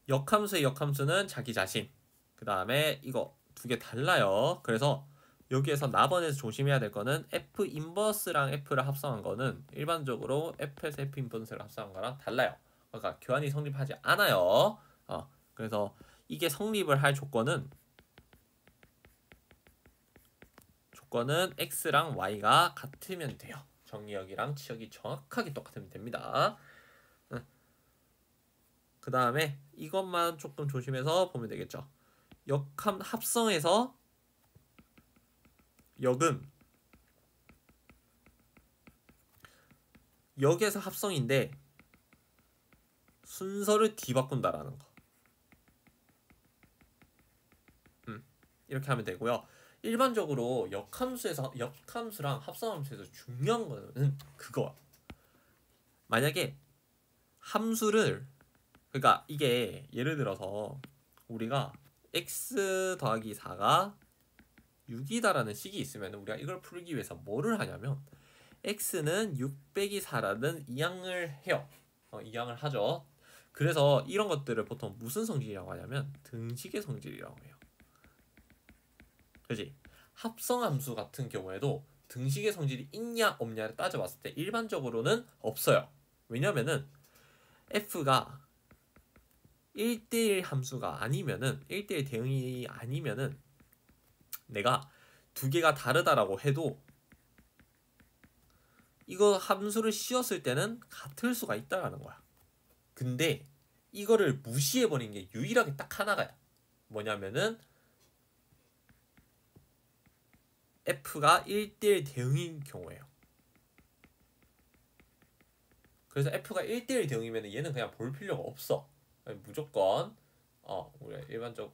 S1: 역함수의 역함수는 자기 자신. 그 다음에 이거 두 개 달라요. 그래서 여기에서 나번에서 조심해야 될 거는 f 인버스랑 f를 합성한 거는 일반적으로 f에서 f 인버스를 합성한 거랑 달라요. 그러니까 교환이 성립하지 않아요. 그래서 이게 성립을 할 조건은 x랑 y가 같으면 돼요. 정의역이랑 치역이 정확하게 똑같으면 됩니다. 그 다음에 이것만 조금 조심해서 보면 되겠죠. 합성해서 역은 역에서 합성인데 순서를 뒤바꾼다라는 거. 이렇게 하면 되고요. 일반적으로 역함수랑 합성함수에서 중요한 거는 그거. 만약에 함수를, 그러니까 이게 예를 들어서 우리가 x 더하기 4가 6이다라는 식이 있으면 우리가 이걸 풀기 위해서 뭐를 하냐면 x는 6 빼기 4라는 이항을 해요. 이항을 하죠. 그래서 이런 것들을 보통 무슨 성질이라고 하냐면 등식의 성질이라고 해요. 그지? 합성함수 같은 경우에도 등식의 성질이 있냐 없냐를 따져봤을 때 일반적으로는 없어요. 왜냐면은 f가 1대1 함수가 아니면은 1대1 대응이 아니면은 내가 두 개가 다르다라고 해도 이거 함수를 씌웠을 때는 같을 수가 있다라는 거야. 근데 이거를 무시해버린 게 유일하게 딱 하나가야. 뭐냐면은 f가 1대1 대응인 경우예요. 그래서 f가 1대1 대응이면 얘는 그냥 볼 필요가 없어. 무조건 우리가 일반적으로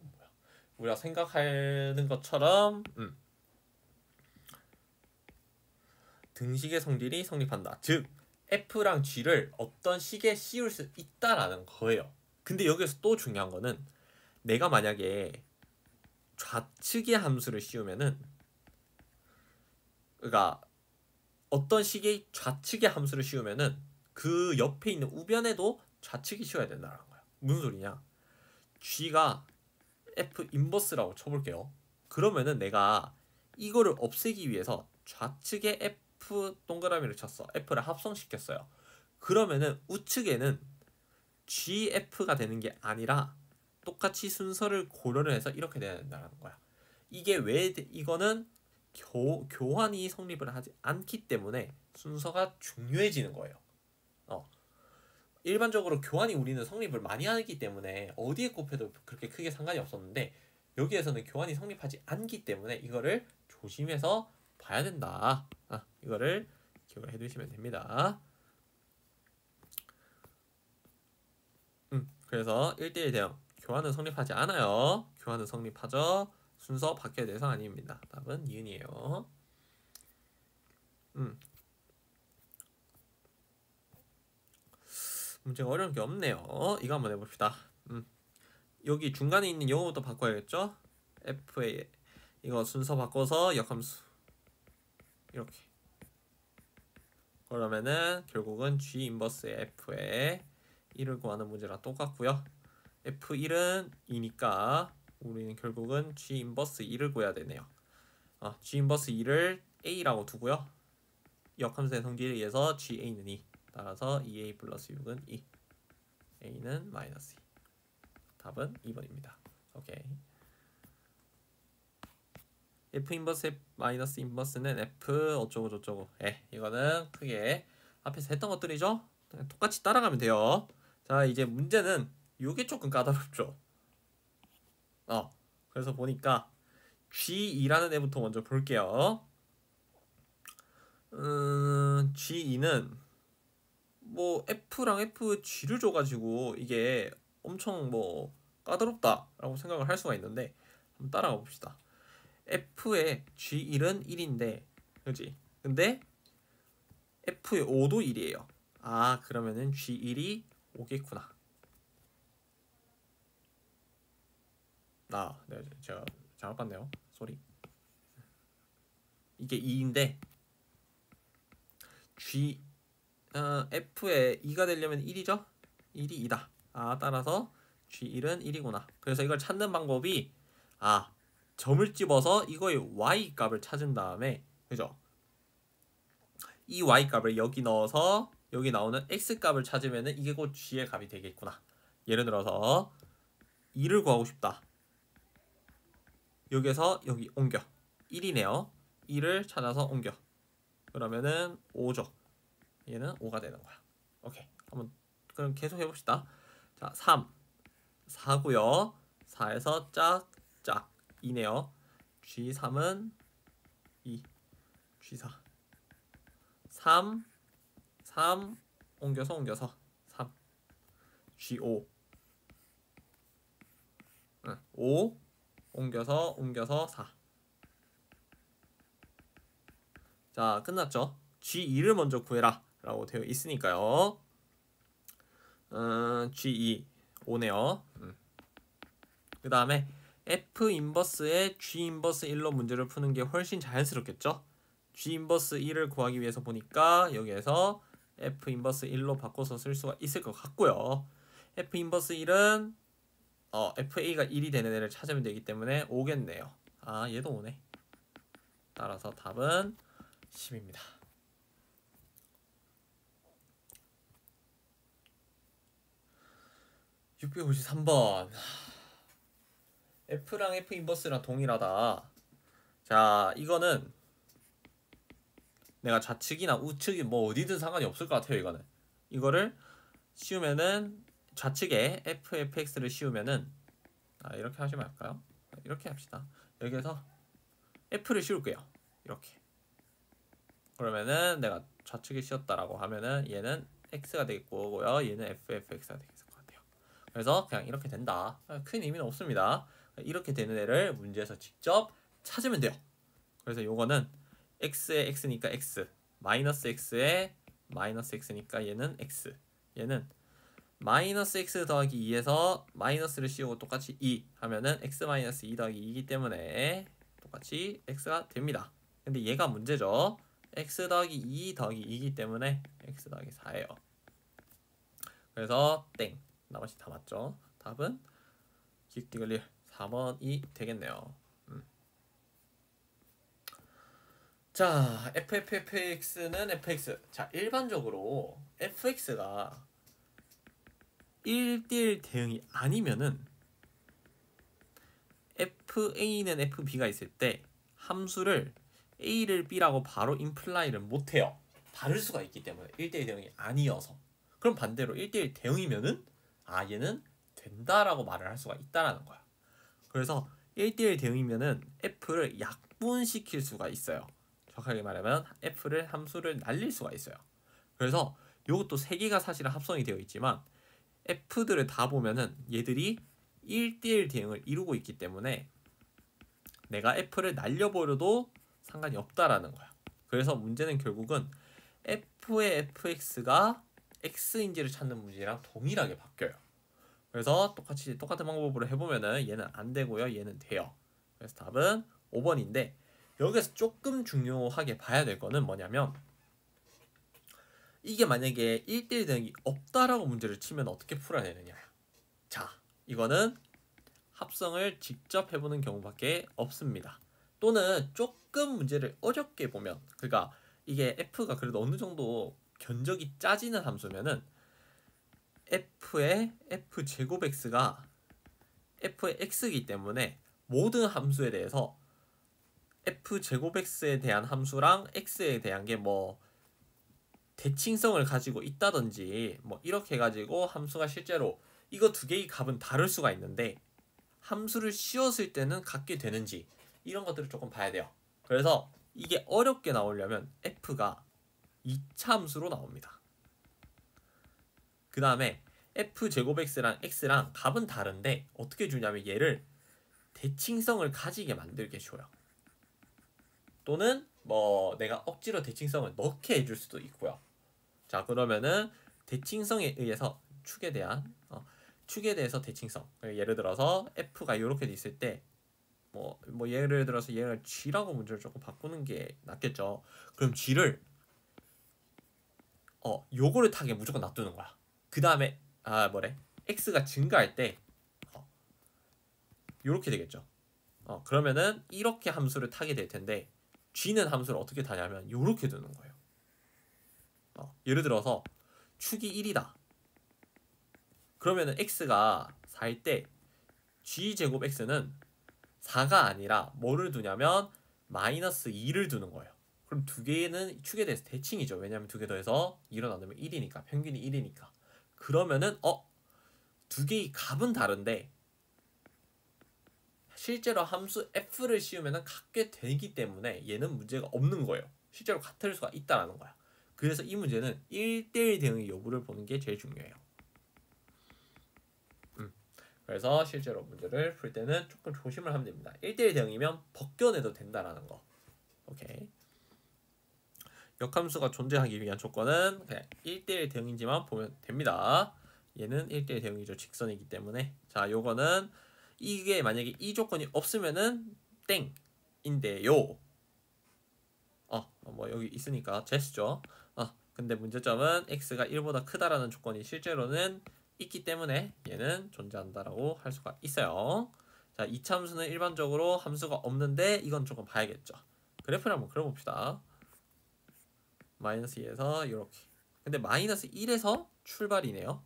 S1: 우리가 생각하는 것처럼 등식의 성질이 성립한다. 즉 f랑 g를 어떤 식에 씌울 수 있다라는 거예요. 근데 여기서 또 중요한 거는 내가 만약에 좌측의 함수를 씌우면은 그러니까 어떤 식의 좌측의 함수를 씌우면은 그 옆에 있는 우변에도 좌측이 씌워야 된다는 거야. 무슨 소리냐? g가 f 인버스라고 쳐볼게요. 그러면은 내가 이거를 없애기 위해서 좌측에 f 동그라미를 쳤어. f를 합성시켰어요. 그러면은 우측에는 gf가 되는 게 아니라 똑같이 순서를 고려를 해서 이렇게 돼야 된다는 거야. 이게 왜 이거는 교환이 성립을 하지 않기 때문에 순서가 중요해지는 거예요. 일반적으로 교환이 우리는 성립을 많이 하기 때문에 어디에 꼽혀도 그렇게 크게 상관이 없었는데 여기에서는 교환이 성립하지 않기 때문에 이거를 조심해서 봐야 된다. 이거를 기억을 해두시면 됩니다. 그래서 1대1 대응 교환은 성립하지 않아요. 교환은 성립하죠. 순서 바뀌어야 대상 아닙니다. 답은 니은이에요. 문제가 어려운 게 없네요. 이거 한번 해봅시다. 여기 중간에 있는 영어부터 바꿔야겠죠? f에 이거 순서 바꿔서 역함수 이렇게. 그러면은 결국은 g 인버스의 f에 1을 구하는 문제랑 똑같고요. f1은 2니까 우리는 결국은 g 인버스 2를 구해야 되네요. g 인버스 2를 a라고 두고요. 역함수의 성질에 의해서 ga는 2. 따라서 2a 플러스 6은 2. a는 마이너스 2. 답은 2번입니다. 오케이. f 인버스 마이너스 인버스는 f 어쩌고 저쩌고. 이거는 크게 앞에서 했던 것들이죠. 똑같이 따라가면 돼요. 자, 이제 문제는 이게 조금 까다롭죠. 그래서 보니까 G2라는 애부터 먼저 볼게요. G2는 뭐 F랑 FG를 줘가지고 이게 엄청 뭐 까다롭다라고 생각을 할 수가 있는데 한번 따라가 봅시다. F의 G1은 1인데 그지? 근데 F의 5도 1이에요. 그러면은 G1이 5겠구나. 네, 제가 잘못 봤네요. 쏘리. 이게 2인데 F에 2가 되려면 1이죠? 1이 2다. 따라서 G1은 1이구나. 그래서 이걸 찾는 방법이 점을 집어서 이거의 y 값을 찾은 다음에 그죠? 이 y 값을 여기 넣어서 여기 나오는 x 값을 찾으면은 이게 곧 g의 값이 되겠구나. 예를 들어서 2를 구하고 싶다. 여기서 여기 옮겨 1이네요. 2를 찾아서 옮겨. 그러면은 5죠. 얘는 5가 되는 거야. 오케이. 한번 그럼 계속 해봅시다. 자, 3 4고요. 4에서 짝 2네요. G3은 2 G4 3 옮겨서 3 G5 5 옮겨서 4. 자, 끝났죠? G2를 먼저 구해라 라고 되어 있으니까요. G2 5네요. 그 다음에 F 인버스의 G 인버스 1로 문제를 푸는 게 훨씬 자연스럽겠죠? G 인버스 1을 구하기 위해서 보니까 여기에서 F 인버스 1로 바꿔서 쓸 수가 있을 것 같고요. F 인버스 1은 FA가 1이 되는 애를 찾으면 되기 때문에 5겠네요. 아, 얘도 5네. 따라서 답은 10입니다. 653번. F랑 F 인버스랑 동일하다. 자, 이거는 내가 좌측이나 우측이 뭐 어디든 상관이 없을 것 같아요. 이거를 씌우면은 좌측에 FFX를 씌우면은 이렇게 하시면 할까요? 이렇게 합시다. 여기에서 F를 씌울게요. 이렇게. 그러면은 내가 좌측에 씌웠다라고 하면은 얘는 X가 되겠고요. 얘는 FFX가 되겠을 것 같아요. 그래서 그냥 이렇게 된다. 큰 의미는 없습니다. 이렇게 되는 애를 문제에서 직접 찾으면 돼요. 그래서 요거는 x에 x니까 x, 마이너스 x에 마이너스 x니까 얘는 x, 얘는 마이너스 x 더하기 2에서 마이너스를 씌우고 똑같이 2 하면은 x 마이너스 2 더하기 2이기 때문에 똑같이 x가 됩니다. 근데 얘가 문제죠. x 더하기 2 더하기 2이기 때문에 x 더하기 4예요. 그래서 땡. 나머지 다 맞죠. 답은 기억디글리 4번이 되겠네요. 자, FFFX는 FX. 자, 일반적으로 FX가 1대1 대응이 아니면은 FA는 FB가 있을 때 함수를 A를 B라고 바로 임플라이를 못해요. 다를 수가 있기 때문에 1대1 대응이 아니어서. 그럼 반대로 1대1 대응이면은 얘는 된다라고 말을 할 수가 있다라는 거야. 그래서 1대1 대응이면은 F를 약분시킬 수가 있어요. 정확하게 말하면 F를 함수를 날릴 수가 있어요. 그래서 이것도 세 개가 사실은 합성이 되어 있지만 F들을 다 보면은 얘들이 1대1 대응을 이루고 있기 때문에 내가 F를 날려버려도 상관이 없다라는 거야. 그래서 문제는 결국은 F의 FX가 X인지를 찾는 문제랑 동일하게 바뀌어요. 그래서 똑같은 방법으로 해보면은 얘는 안 되고요. 얘는 돼요. 그래서 답은 5번인데 여기서 조금 중요하게 봐야 될 거는 뭐냐면 이게 만약에 1대1 대응이 없다라고 문제를 치면 어떻게 풀어야 되느냐. 자, 이거는 합성을 직접 해보는 경우밖에 없습니다. 또는 조금 문제를 어렵게 보면, 그러니까 이게 F가 그래도 어느 정도 견적이 짜지는 함수면은 F의 F제곱 X가 F의 X이기 때문에 모든 함수에 대해서 F제곱 X에 대한 함수랑 X에 대한 게 뭐 대칭성을 가지고 있다든지 뭐 이렇게 해가지고 함수가 실제로 이거 두 개의 값은 다를 수가 있는데 함수를 씌웠을 때는 같게 되는지 이런 것들을 조금 봐야 돼요. 그래서 이게 어렵게 나오려면 F가 2차 함수로 나옵니다. 그 다음에 F제곱 X랑 X랑 값은 다른데 어떻게 주냐면 얘를 대칭성을 가지게 만들게 줘요. 또는 뭐 내가 억지로 대칭성을 넣게 해줄 수도 있고요. 자, 그러면은 대칭성에 의해서 축에 대해서 대칭성. 예를 들어서 F가 이렇게 돼 있을 때 뭐 예를 들어서 얘를 G라고 문제를 조금 바꾸는 게 낫겠죠. 그럼 G를 요거를 타게 무조건 놔두는 거야. 그 다음에 X가 증가할 때 요렇게 되겠죠. 그러면은 이렇게 함수를 타게 될 텐데 G는 함수를 어떻게 타냐면 요렇게 두는 거예요. 예를 들어서 축이 1이다. 그러면은 X가 4일 때 G제곱 X는 4가 아니라 뭐를 두냐면 마이너스 2를 두는 거예요. 그럼 두 개는 축에 대해서 대칭이죠. 왜냐면 두 개 더해서 2로 나누면 1이니까 평균이 1이니까. 그러면은 두 개의 값은 다른데 실제로 함수 F를 씌우면 같게 되기 때문에 얘는 문제가 없는 거예요. 실제로 같을 수가 있다라는 거야. 그래서 이 문제는 1대1 대응의 여부를 보는 게 제일 중요해요. 그래서 실제로 문제를 풀 때는 조금 조심을 하면 됩니다. 1대1 대응이면 벗겨내도 된다라는 거. 오케이. 역함수가 존재하기 위한 조건은 그냥 1대1 대응인지만 보면 됩니다. 얘는 1대1 대응이죠. 직선이기 때문에. 자, 요거는 이게 만약에 이 조건이 없으면은 땡인데요. 뭐 여기 있으니까 제스죠. 근데 문제점은 x가 1보다 크다라는 조건이 실제로는 있기 때문에 얘는 존재한다라고 할 수가 있어요. 자, 이차함수는 일반적으로 함수가 없는데 이건 조금 봐야겠죠. 그래프를 한번 그려봅시다. 마이너스 2에서 이렇게. 근데 마이너스 1에서 출발이네요.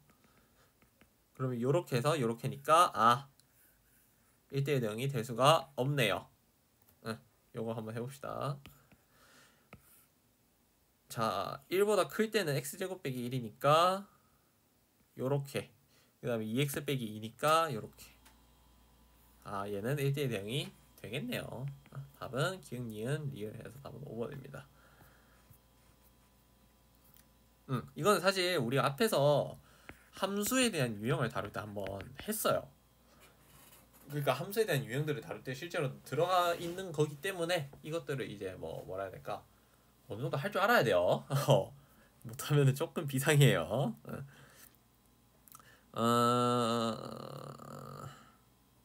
S1: 그러면 이렇게 해서 이렇게니까 1대1 0이 될 수가 없네요. 요거 한번 해봅시다. 자, 1보다 클 때는 x제곱 빼기 1이니까 요렇게. 그 다음에 2x 빼기 2니까 요렇게. 얘는 1대1 0이 되겠네요. 답은 기흥, 니은, 리을 해서 답은 5번입니다. 이건 사실 우리가 앞에서 함수에 대한 유형을 다룰 때 한번 했어요. 그러니까 함수에 대한 유형들을 다룰 때 실제로 들어가 있는 거기 때문에 이것들을 이제 뭐라 해야 될까? 어느 정도 할 줄 알아야 돼요. 못하면 조금 비상이에요.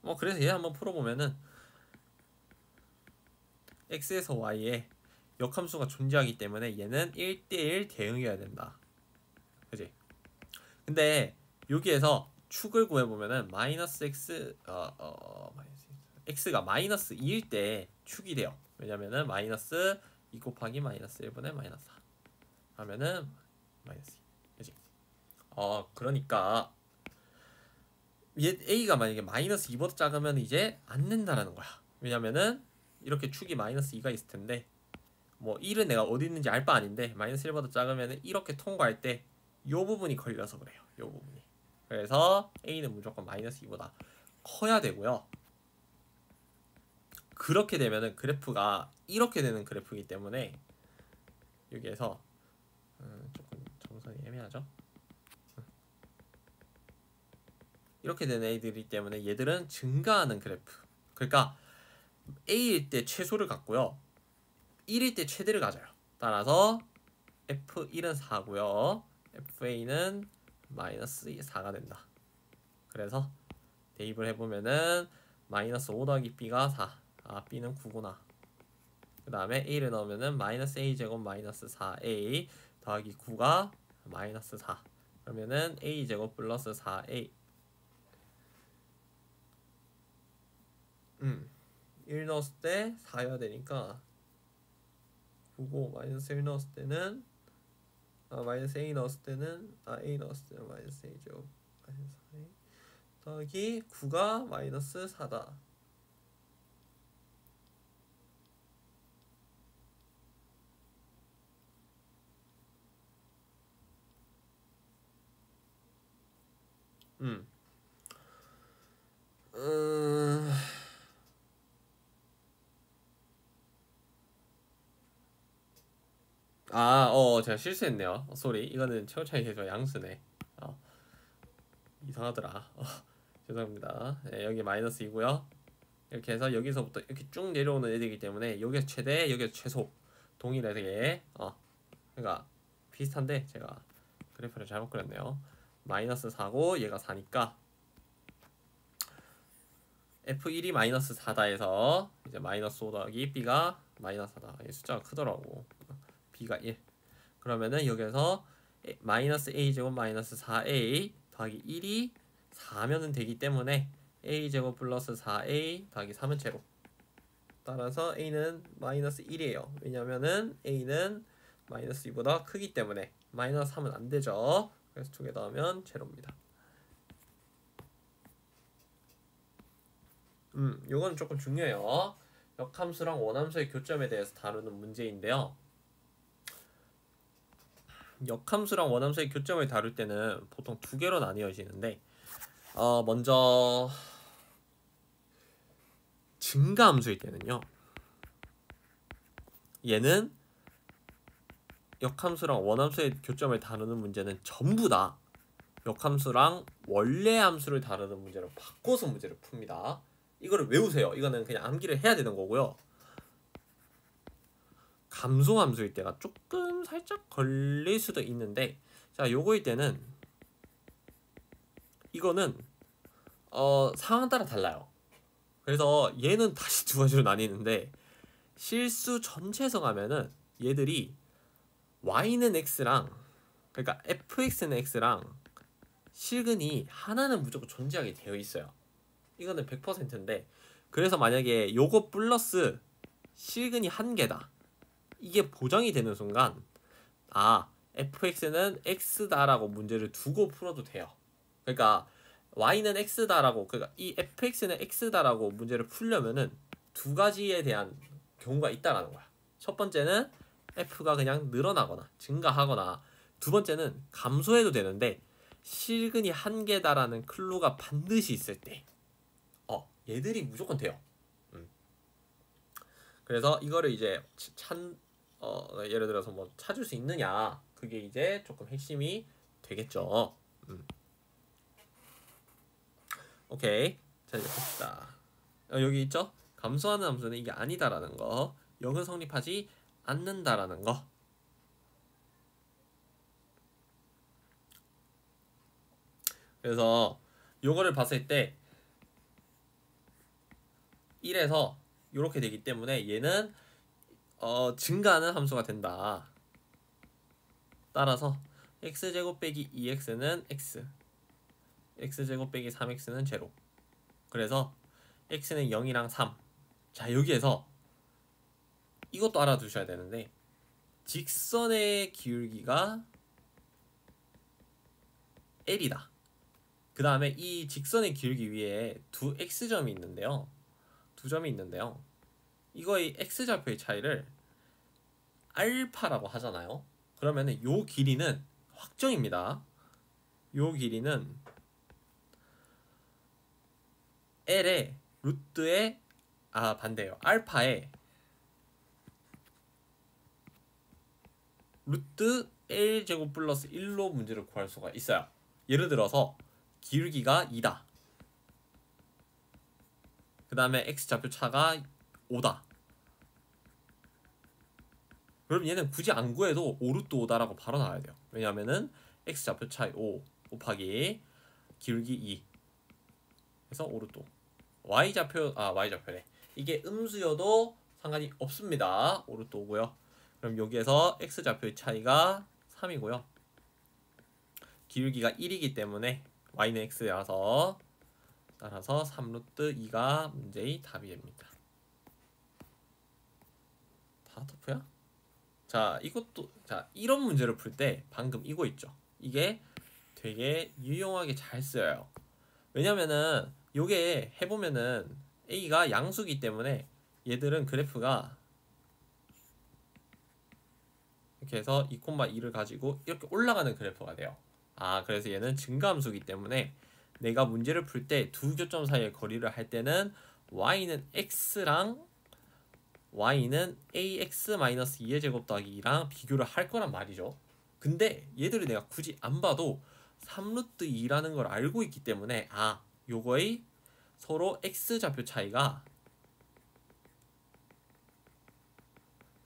S1: 뭐 그래서 얘 한번 풀어보면은 x에서 y에 역함수가 존재하기 때문에 얘는 1대1 대응이어야 된다. 그지? 근데 여기에서 축을 구해보면은 마이너스 x x가 마이너스 2일 때 축이 돼요. 왜냐면은 마이너스 2 곱하기 마이너스 1분의 마이너스 4 하면은 마이너스 2. 그지? 그러니까 얘 a가 만약에 마이너스 2보다 작으면 이제 안 된다라는 거야. 왜냐면은 이렇게 축이 마이너스 2가 있을 텐데 뭐 1은 내가 어디 있는지 알 바 아닌데 마이너스 1보다 작으면 이렇게 통과할 때 요 부분이 걸려서 그래요. 요 부분이. 그래서 a는 무조건 마이너스 2보다 커야 되고요. 그렇게 되면은 그래프가 이렇게 되는 그래프이기 때문에 여기에서 조금 정선이 애매하죠. 이렇게 되는 애들이기 때문에 얘들은 증가하는 그래프. 그러니까 a일 때 최소를 갖고요. 1일 때 최대를 가져요. 따라서 f1은 4고요. fa는 마이너스 4가 된다. 그래서 대입을 해보면은 마이너스 5 더하기 b가 4. b는 9구나. 그 다음에 a를 넣으면은 마이너스 a제곱 마이너스 4a 더하기 9가 마이너스 4. 그러면은 a제곱 플러스 4a 1 넣었을 때 4여야 되니까 9고 마이너스 1 넣었을 때는 마이너스 a 넣었을 때는 a 넣었을 때는 마이너스 a죠. 마이너스 a 더하기 9가 마이너스 4다. 제가 실수했네요. 쏘리. 이거는 최호창이 해줘 양수네. 이상하더라. 죄송합니다. 네, 여기 마이너스 2고요. 이렇게 해서 여기서부터 이렇게 쭉 내려오는 애들이기 때문에 여기서 최대, 여기서 최소 동일하게 그러니까 비슷한데 제가 그래프를 잘못 그렸네요. 마이너스 4고 얘가 4니까 f1이 마이너스 4다 해서 이제 마이너스 5 더하기 b가 마이너스 4다. 숫자가 크더라고. b가 1. 그러면은 여기서 마이너스 a제곱 마이너스 4a 더하기 1이 4면은 되기 때문에 a제곱 플러스 4a 더하기 3은 제로. 따라서 a는 마이너스 1이에요. 왜냐면은 a는 마이너스 2보다 크기 때문에 마이너스 3은 안 되죠. 그래서 두 개 더하면 제로입니다. 요거는 조금 중요해요. 역함수랑 원함수의 교점에 대해서 다루는 문제인데요. 역함수랑 원함수의 교점을 다룰 때는 보통 두 개로 나뉘어지는데 먼저 증가함수일 때는요. 얘는 역함수랑 원함수의 교점을 다루는 문제는 전부 다 역함수랑 원래 함수를 다루는 문제로 바꿔서 문제를 풉니다. 이거를 외우세요. 이거는 그냥 암기를 해야 되는 거고요. 감소함수일 때가 조금 살짝 걸릴 수도 있는데 자 요거일 때는 이거는 상황 따라 달라요. 그래서 얘는 다시 두 가지로 나뉘는데 실수 전체에서 가면은 얘들이 y는 x랑, 그러니까 fx는 x랑 실근이 하나는 무조건 존재하게 되어 있어요. 이거는 100%인데, 그래서 만약에 요거 플러스 실근이 한 개다, 이게 보장이 되는 순간 fx는 x다라고 문제를 두고 풀어도 돼요. 그러니까 y는 x다라고, 그러니까 이 fx는 x다라고 문제를 풀려면은 두 가지에 대한 경우가 있다라는 거야. 첫 번째는 f가 그냥 늘어나거나 증가하거나, 두 번째는 감소해도 되는데 실근이 한 개다라는 클루가 반드시 있을 때 얘들이 무조건 돼요. 그래서 이거를 이제 예를 들어서 뭐 찾을 수 있느냐, 그게 이제 조금 핵심이 되겠죠. 오케이. 자, 이제 봅시다. 여기 있죠? 감소하는 함수는 이게 아니다라는 거, 0은 성립하지 않는다라는 거. 그래서 요거를 봤을 때 1에서 이렇게 되기 때문에 얘는 증가하는 함수가 된다. 따라서 x제곱 빼기 2x는 x, x제곱 빼기 3x는 제로. 그래서 x는 0이랑 3. 자, 여기에서 이것도 알아두셔야 되는데, 직선의 기울기가 l이다. 그 다음에 이 직선의 기울기 위에 두 x점이 있는데요, 두 점이 있는데요, 이거의 x좌표의 차이를 알파라고 하잖아요. 그러면은 요 길이는 확정입니다. 요 길이는 l의 루트의 반대예요. 알파의 루트 L제곱 플러스 1로 문제를 구할 수가 있어요. 예를 들어서 기울기가 2다. 그 다음에 x좌표 차가 5다. 그럼 얘는 굳이 안 구해도 5루트 5다라고 바로 나와야 돼요. 왜냐면은 x좌표 차이 5 곱하기 기울기 2 그래서 5루트 5. y좌표래. 이게 음수여도 상관이 없습니다. 5루트 5고요. 그럼 여기에서 x좌표의 차이가 3이고요. 기울기가 1이기 때문에 y는 x라서, 따라서 3루트 2가 문제의 답이 됩니다. 다 터프야? 자, 이것도, 자, 이런 문제를 풀 때 방금 이거 있죠? 이게 되게 유용하게 잘 쓰여요. 왜냐면은 요게 해보면은 a가 양수기 때문에 얘들은 그래프가 이렇게 해서 2,2를 가지고 이렇게 올라가는 그래프가 돼요. 그래서 얘는 증가함수기 때문에 내가 문제를 풀 때 두 교점 사이의 거리를 할 때는 y는 x랑 y는 ax-2의 제곱 더하기 2랑 비교를 할 거란 말이죠. 근데 얘들을 내가 굳이 안 봐도 3루트 2라는 걸 알고 있기 때문에 요거의 서로 x좌표 차이가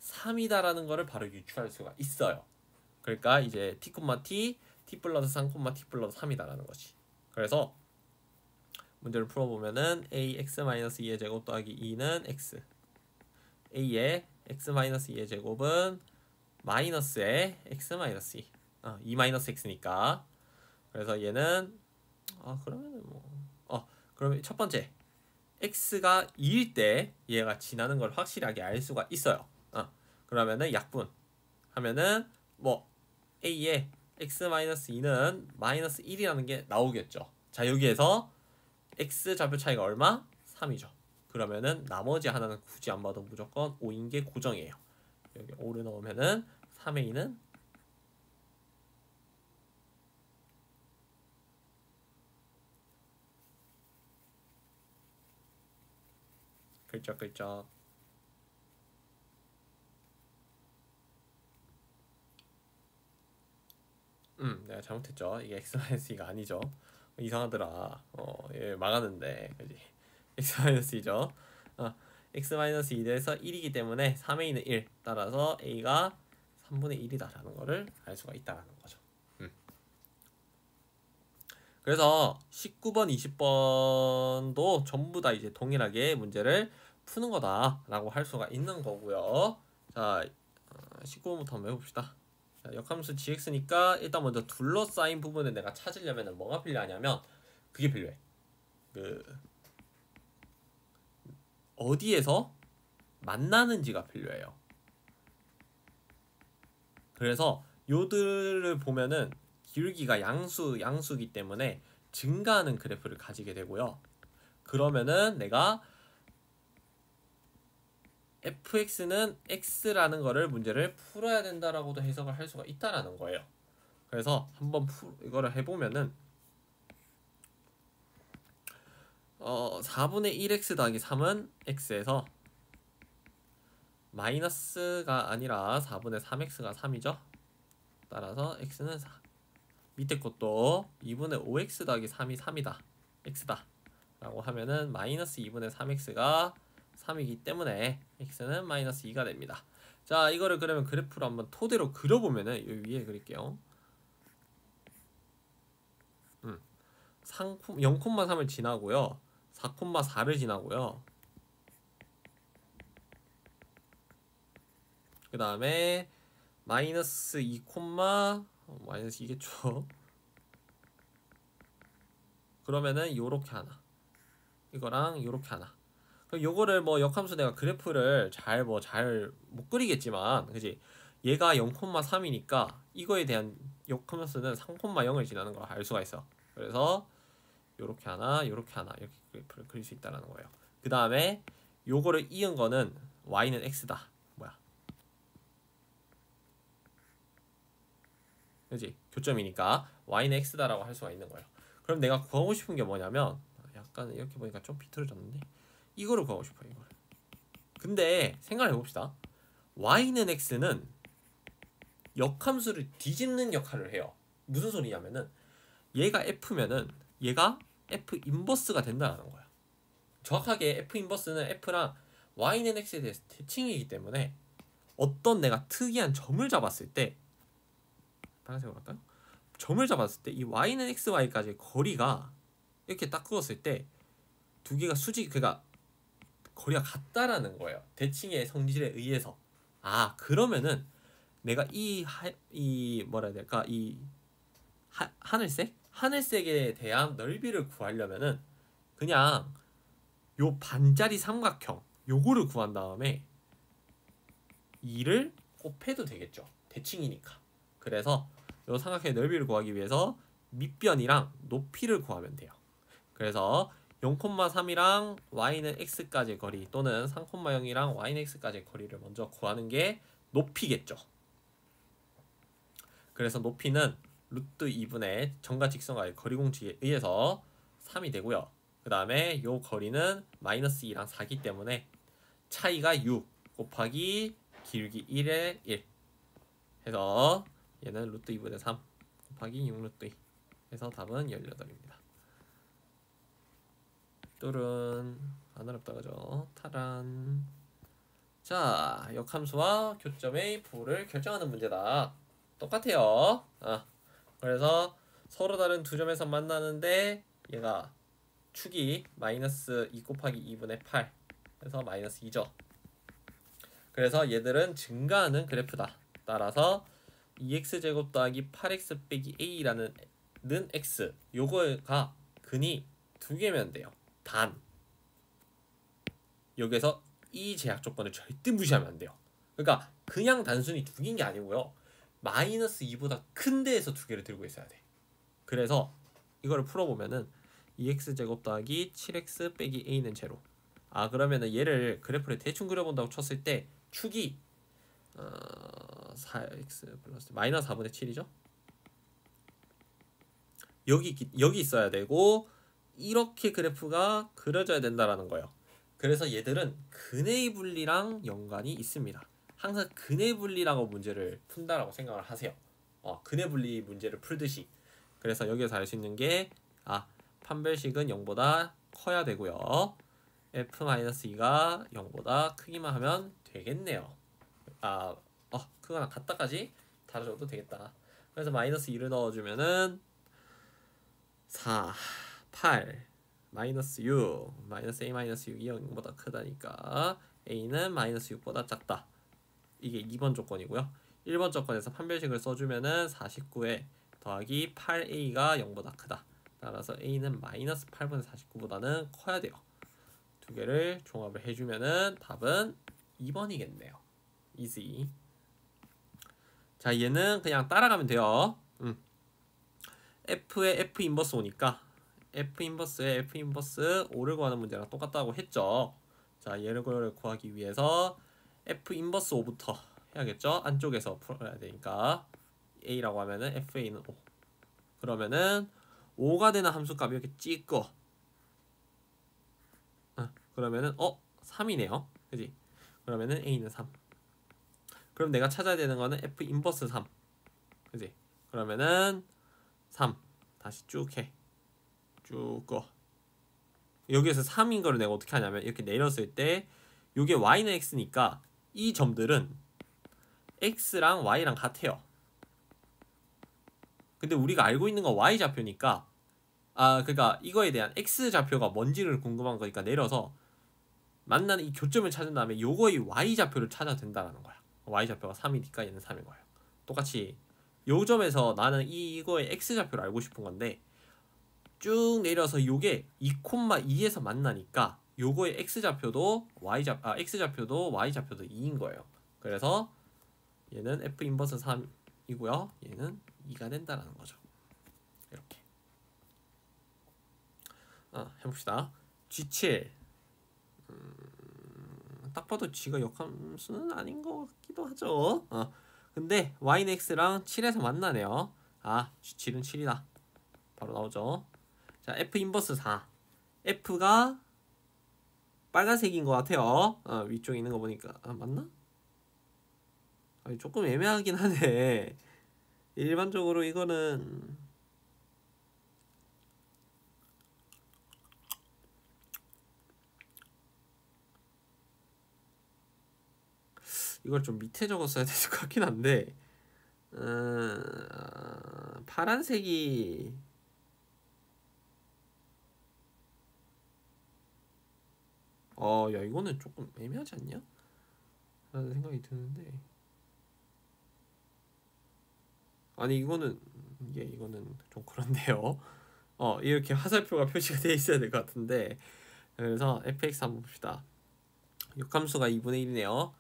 S1: 3이다라는 거를 바로 유추할 수가 있어요. 그러니까 이제 t, t 플러스 3, t 플러스 3이다라는 거지. 그래서 문제를 풀어보면은 ax-2의 제곱 더하기 2는 x, a의 x-2의 제곱은 마이너스의 x-2, 2 마이너스 x니까. 그래서 얘는 그러면은 그러면 첫 번째 x가 2일 때 얘가 지나는 걸 확실하게 알 수가 있어요. 그러면은 약분 하면은 a의 x-2는 마이너스 1이라는 게 나오겠죠. 자, 여기에서 x 좌표 차이가 얼마? 3이죠. 그러면은 나머지 하나는 굳이 안 봐도 무조건 5인 게 고정이에요. 여기 5를 넣으면은 3a는 글쩍글쩍. 내가 잘못했죠. 이게 x-2가 아니죠. 이상하더라. 얘 막았는데, 그지? x-2죠. x-2 돼서 1이기 때문에 3a는 1. 따라서 a가 3분의 1이다라는 거를 알 수가 있다라는 거죠. 그래서 19번, 20번도 전부 다 이제 동일하게 문제를 푸는 거다라고 할 수가 있는 거고요. 자, 19번부터 한번 해봅시다. 자, 역함수 gx니까 일단 먼저 둘러싸인 부분을 내가 찾으려면 뭐가 필요하냐면 그게 필요해. 그 어디에서 만나는지가 필요해요. 그래서 요들을 보면은 기울기가 양수기 때문에 증가하는 그래프를 가지게 되고요. 그러면은 내가 fx는 x라는 거를 문제를 풀어야 된다라고도 해석을 할 수가 있다라는 거예요. 그래서 한번 이거를 해보면은 4분의 1x 더하기 3은 x에서 마이너스가 아니라 4분의 3x가 3이죠. 따라서 x는 4. 밑에 것도 2분의 5x 더하기 3이 3이다. x다. 라고 하면은 마이너스 2분의 3x가 3이기 때문에 x는 마이너스 2가 됩니다. 자, 이거를 그러면 그래프로 한번 토대로 그려보면은 여기 위에 그릴게요. 0,3을 지나고요. 4,4를 지나고요. 그 다음에 마이너스 2, 마이너스 2겠죠. 그러면은 요렇게 하나, 이거랑 요렇게 하나. 그럼 요거를 뭐 역함수 내가 그래프를 잘 못 그리겠지만, 그지? 얘가 0,3이니까 이거에 대한 역함수는 3,0을 지나는 걸 알 수가 있어. 그래서 요렇게 하나, 요렇게 하나, 이렇게 그래프를 그릴 수 있다는 거예요. 그 다음에 요거를 이은 거는 y는 x다. 뭐야? 그지? 교점이니까 y는 x다라고 할 수가 있는 거예요. 그럼 내가 구하고 싶은 게 뭐냐면, 약간 이렇게 보니까 좀 비틀어졌는데, 이거를 구하고 싶어요. 이걸. 근데 생각을 해봅시다. y는 x는 역함수를 뒤집는 역할을 해요. 무슨 소리냐면은 얘가 f면은 얘가 f 인버스가 된다는 거야. 정확하게 f 인버스는 f랑 y는 x에 대해서 대칭이기 때문에 어떤 내가 특이한 점을 잡았을 때, 빨간색으로 할까요? 점을 잡았을 때 이 y는 xy까지의 거리가 이렇게 딱 그었을 때 두 개가 그러니까 거리가 같다라는 거예요. 대칭의 성질에 의해서. 아, 그러면은 내가 이 뭐라 해야 될까? 이 하늘색에 대한 넓이를 구하려면은 그냥 요 반짜리 삼각형 요거를 구한 다음에 2를 곱해도 되겠죠. 대칭이니까. 그래서 요 삼각형의 넓이를 구하기 위해서 밑변이랑 높이를 구하면 돼요. 그래서 0,3이랑 y는 x까지의 거리 또는 3,0이랑 y는 x까지의 거리를 먼저 구하는 게 높이겠죠. 그래서 높이는 루트 2분의 정과 직선과의 거리 공식에 의해서 3이 되고요. 그 다음에 요 거리는 마이너스 2랑 4기 때문에 차이가 6 곱하기 기울기 1의 1 해서 얘는 루트 2분의 3 곱하기 6 루트 2 해서 답은 18입니다. 뚫은 안 어렵다 그죠? 타란. 자, 역함수와 교점의 부호를 결정하는 문제다. 똑같아요. 그래서 서로 다른 두 점에서 만나는데 얘가 축이 마이너스 2 곱하기 2분의 8 해서 마이너스 2죠. 그래서 얘들은 증가하는 그래프다. 따라서 2x제곱 더하기 8x 빼기 a라는 x 요거가 근이 두 개면 돼요. 단 여기서 이 제약 조건을 절대 무시하면 안 돼요. 그러니까 그냥 단순히 두 개인 게 아니고요. 마이너스 2보다 큰 데에서 두 개를 들고 있어야 돼. 그래서 이거를 풀어보면은 2x제곱 더하기 7x 빼기 a는 제로. 그러면은 얘를 그래프를 대충 그려본다고 쳤을 때 축이 4x 플러스 마이너스 4분의 7이죠. 여기 있어야 되고 이렇게 그래프가 그려져야 된다라는 거예요. 그래서 얘들은 근의 분리랑 연관이 있습니다. 항상 근의 분리라고 문제를 푼다라고 생각을 하세요. 근의 분리 문제를 풀듯이. 그래서 여기서 알 수 있는 게 판별식은 0보다 커야 되고요. f-2가 0보다 크기만 하면 되겠네요. 그거랑 같다까지 다뤄줘도 되겠다. 그래서 마이너스 2를 넣어주면은 4, 8, 마이너스 6, 마이너스 a 마이너스 6이 0보다 크다니까 a는 마이너스 6보다 작다. 이게 2번 조건이고요. 1번 조건에서 판별식을 써주면은 49에 더하기 8a가 0보다 크다. 따라서 a는 마이너스 8분의 49보다는 커야 돼요. 두 개를 종합을 해주면은 답은 2번이겠네요. easy. 자, 얘는 그냥 따라가면 돼요. F에 F 인버스 오니까 F 인버스에 F 인버스 5를 구하는 문제랑 똑같다고 했죠. 자, 얘를 구하기 위해서 F 인버스 5부터 해야겠죠. 안쪽에서 풀어야 되니까 A라고 하면은 FA는 5. 그러면은 5가 되는 함수값이 이렇게 찍고 그러면은 3이네요. 그지? 그러면은 A는 3. 그럼 내가 찾아야 되는 거는 F 인버스 3. 그지? 그러면은 3 다시 쭉 해. 쭉 꺼. 여기에서 3인 거를 내가 어떻게 하냐면 이렇게 내렸을 때 요게 y는 x니까 이 점들은 x랑 y랑 같아요. 근데 우리가 알고 있는 건 y 좌표니까 그러니까 이거에 대한 x 좌표가 뭔지를 궁금한 거니까 내려서 만나는 이 교점을 찾은 다음에 요거의 y 좌표를 찾아도 된다라는 거야. y 좌표가 3이니까 얘는 3인 거예요. 똑같이 요 점에서 나는 이거의 x 좌표를 알고 싶은 건데 쭉 내려서 요게 2,2에서 만나니까 요거의 x 좌표도 x 좌표도 y 좌표도 2인 거예요. 그래서 얘는 f 인버스 3이고요. 얘는 2가 된다라는 거죠. 이렇게. 해봅시다. G7. 딱 봐도 G가 역함수는 아닌 것 같기도 하죠. 근데 y는 x랑 7에서 만나네요. G7은 7이다. 바로 나오죠. 자, F 인버스 4. F가 빨간색인 것 같아요. 위쪽에 있는 거 보니까. 맞나? 조금 애매하긴 하네. 일반적으로 이거는 이걸 좀 밑에 적었어야 될 것 같긴 한데 파란색이 야 이거는 조금 애매하지 않냐? 라는 생각이 드는데 아니 이거는 좀 그런데요. 이렇게 화살표가 표시가 되어 있어야 될 것 같은데 그래서 fx 한번 봅시다. 역함수가 2분의 1이네요.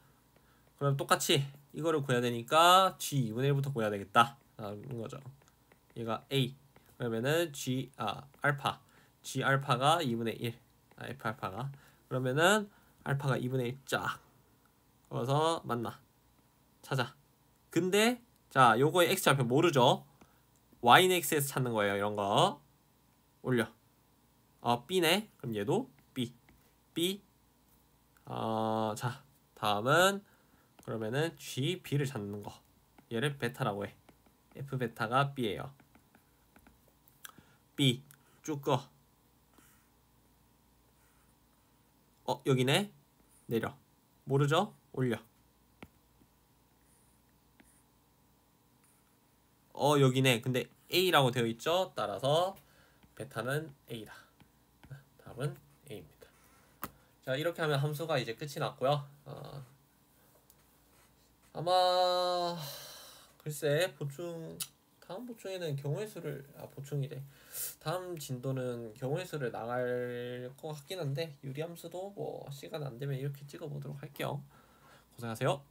S1: 그럼 똑같이 이거를 구해야 되니까 g 2분의 1부터 구해야 되겠다 라는 거죠. 얘가 a 그러면은 알파 g 알파가 2분의 1 f 알파가 그러면은 알파가 2분의 1 쫙 그래서 맞나 찾아. 근데 자 요거의 x 좌표 모르죠. y는 x에서 찾는 거예요. 이런 거 올려. b네. 그럼 얘도 b. 자 다음은 그러면은 g b를 찾는 거. 얘를 베타라고 해. f 베타가 b예요. b 쭉 꺼. 여기네. 내려. 모르죠? 올려. 여기네. 근데 A라고 되어 있죠? 따라서 베타는 A다. 답은 A입니다. 자, 이렇게 하면 함수가 이제 끝이 났고요. 아마 글쎄 다음 보충에는 경우의 수를 보충이래. 다음 진도는 경우의 수를 나갈 것 같긴 한데 유리함수도 뭐 시간 안 되면 이렇게 찍어보도록 할게요. 고생하세요.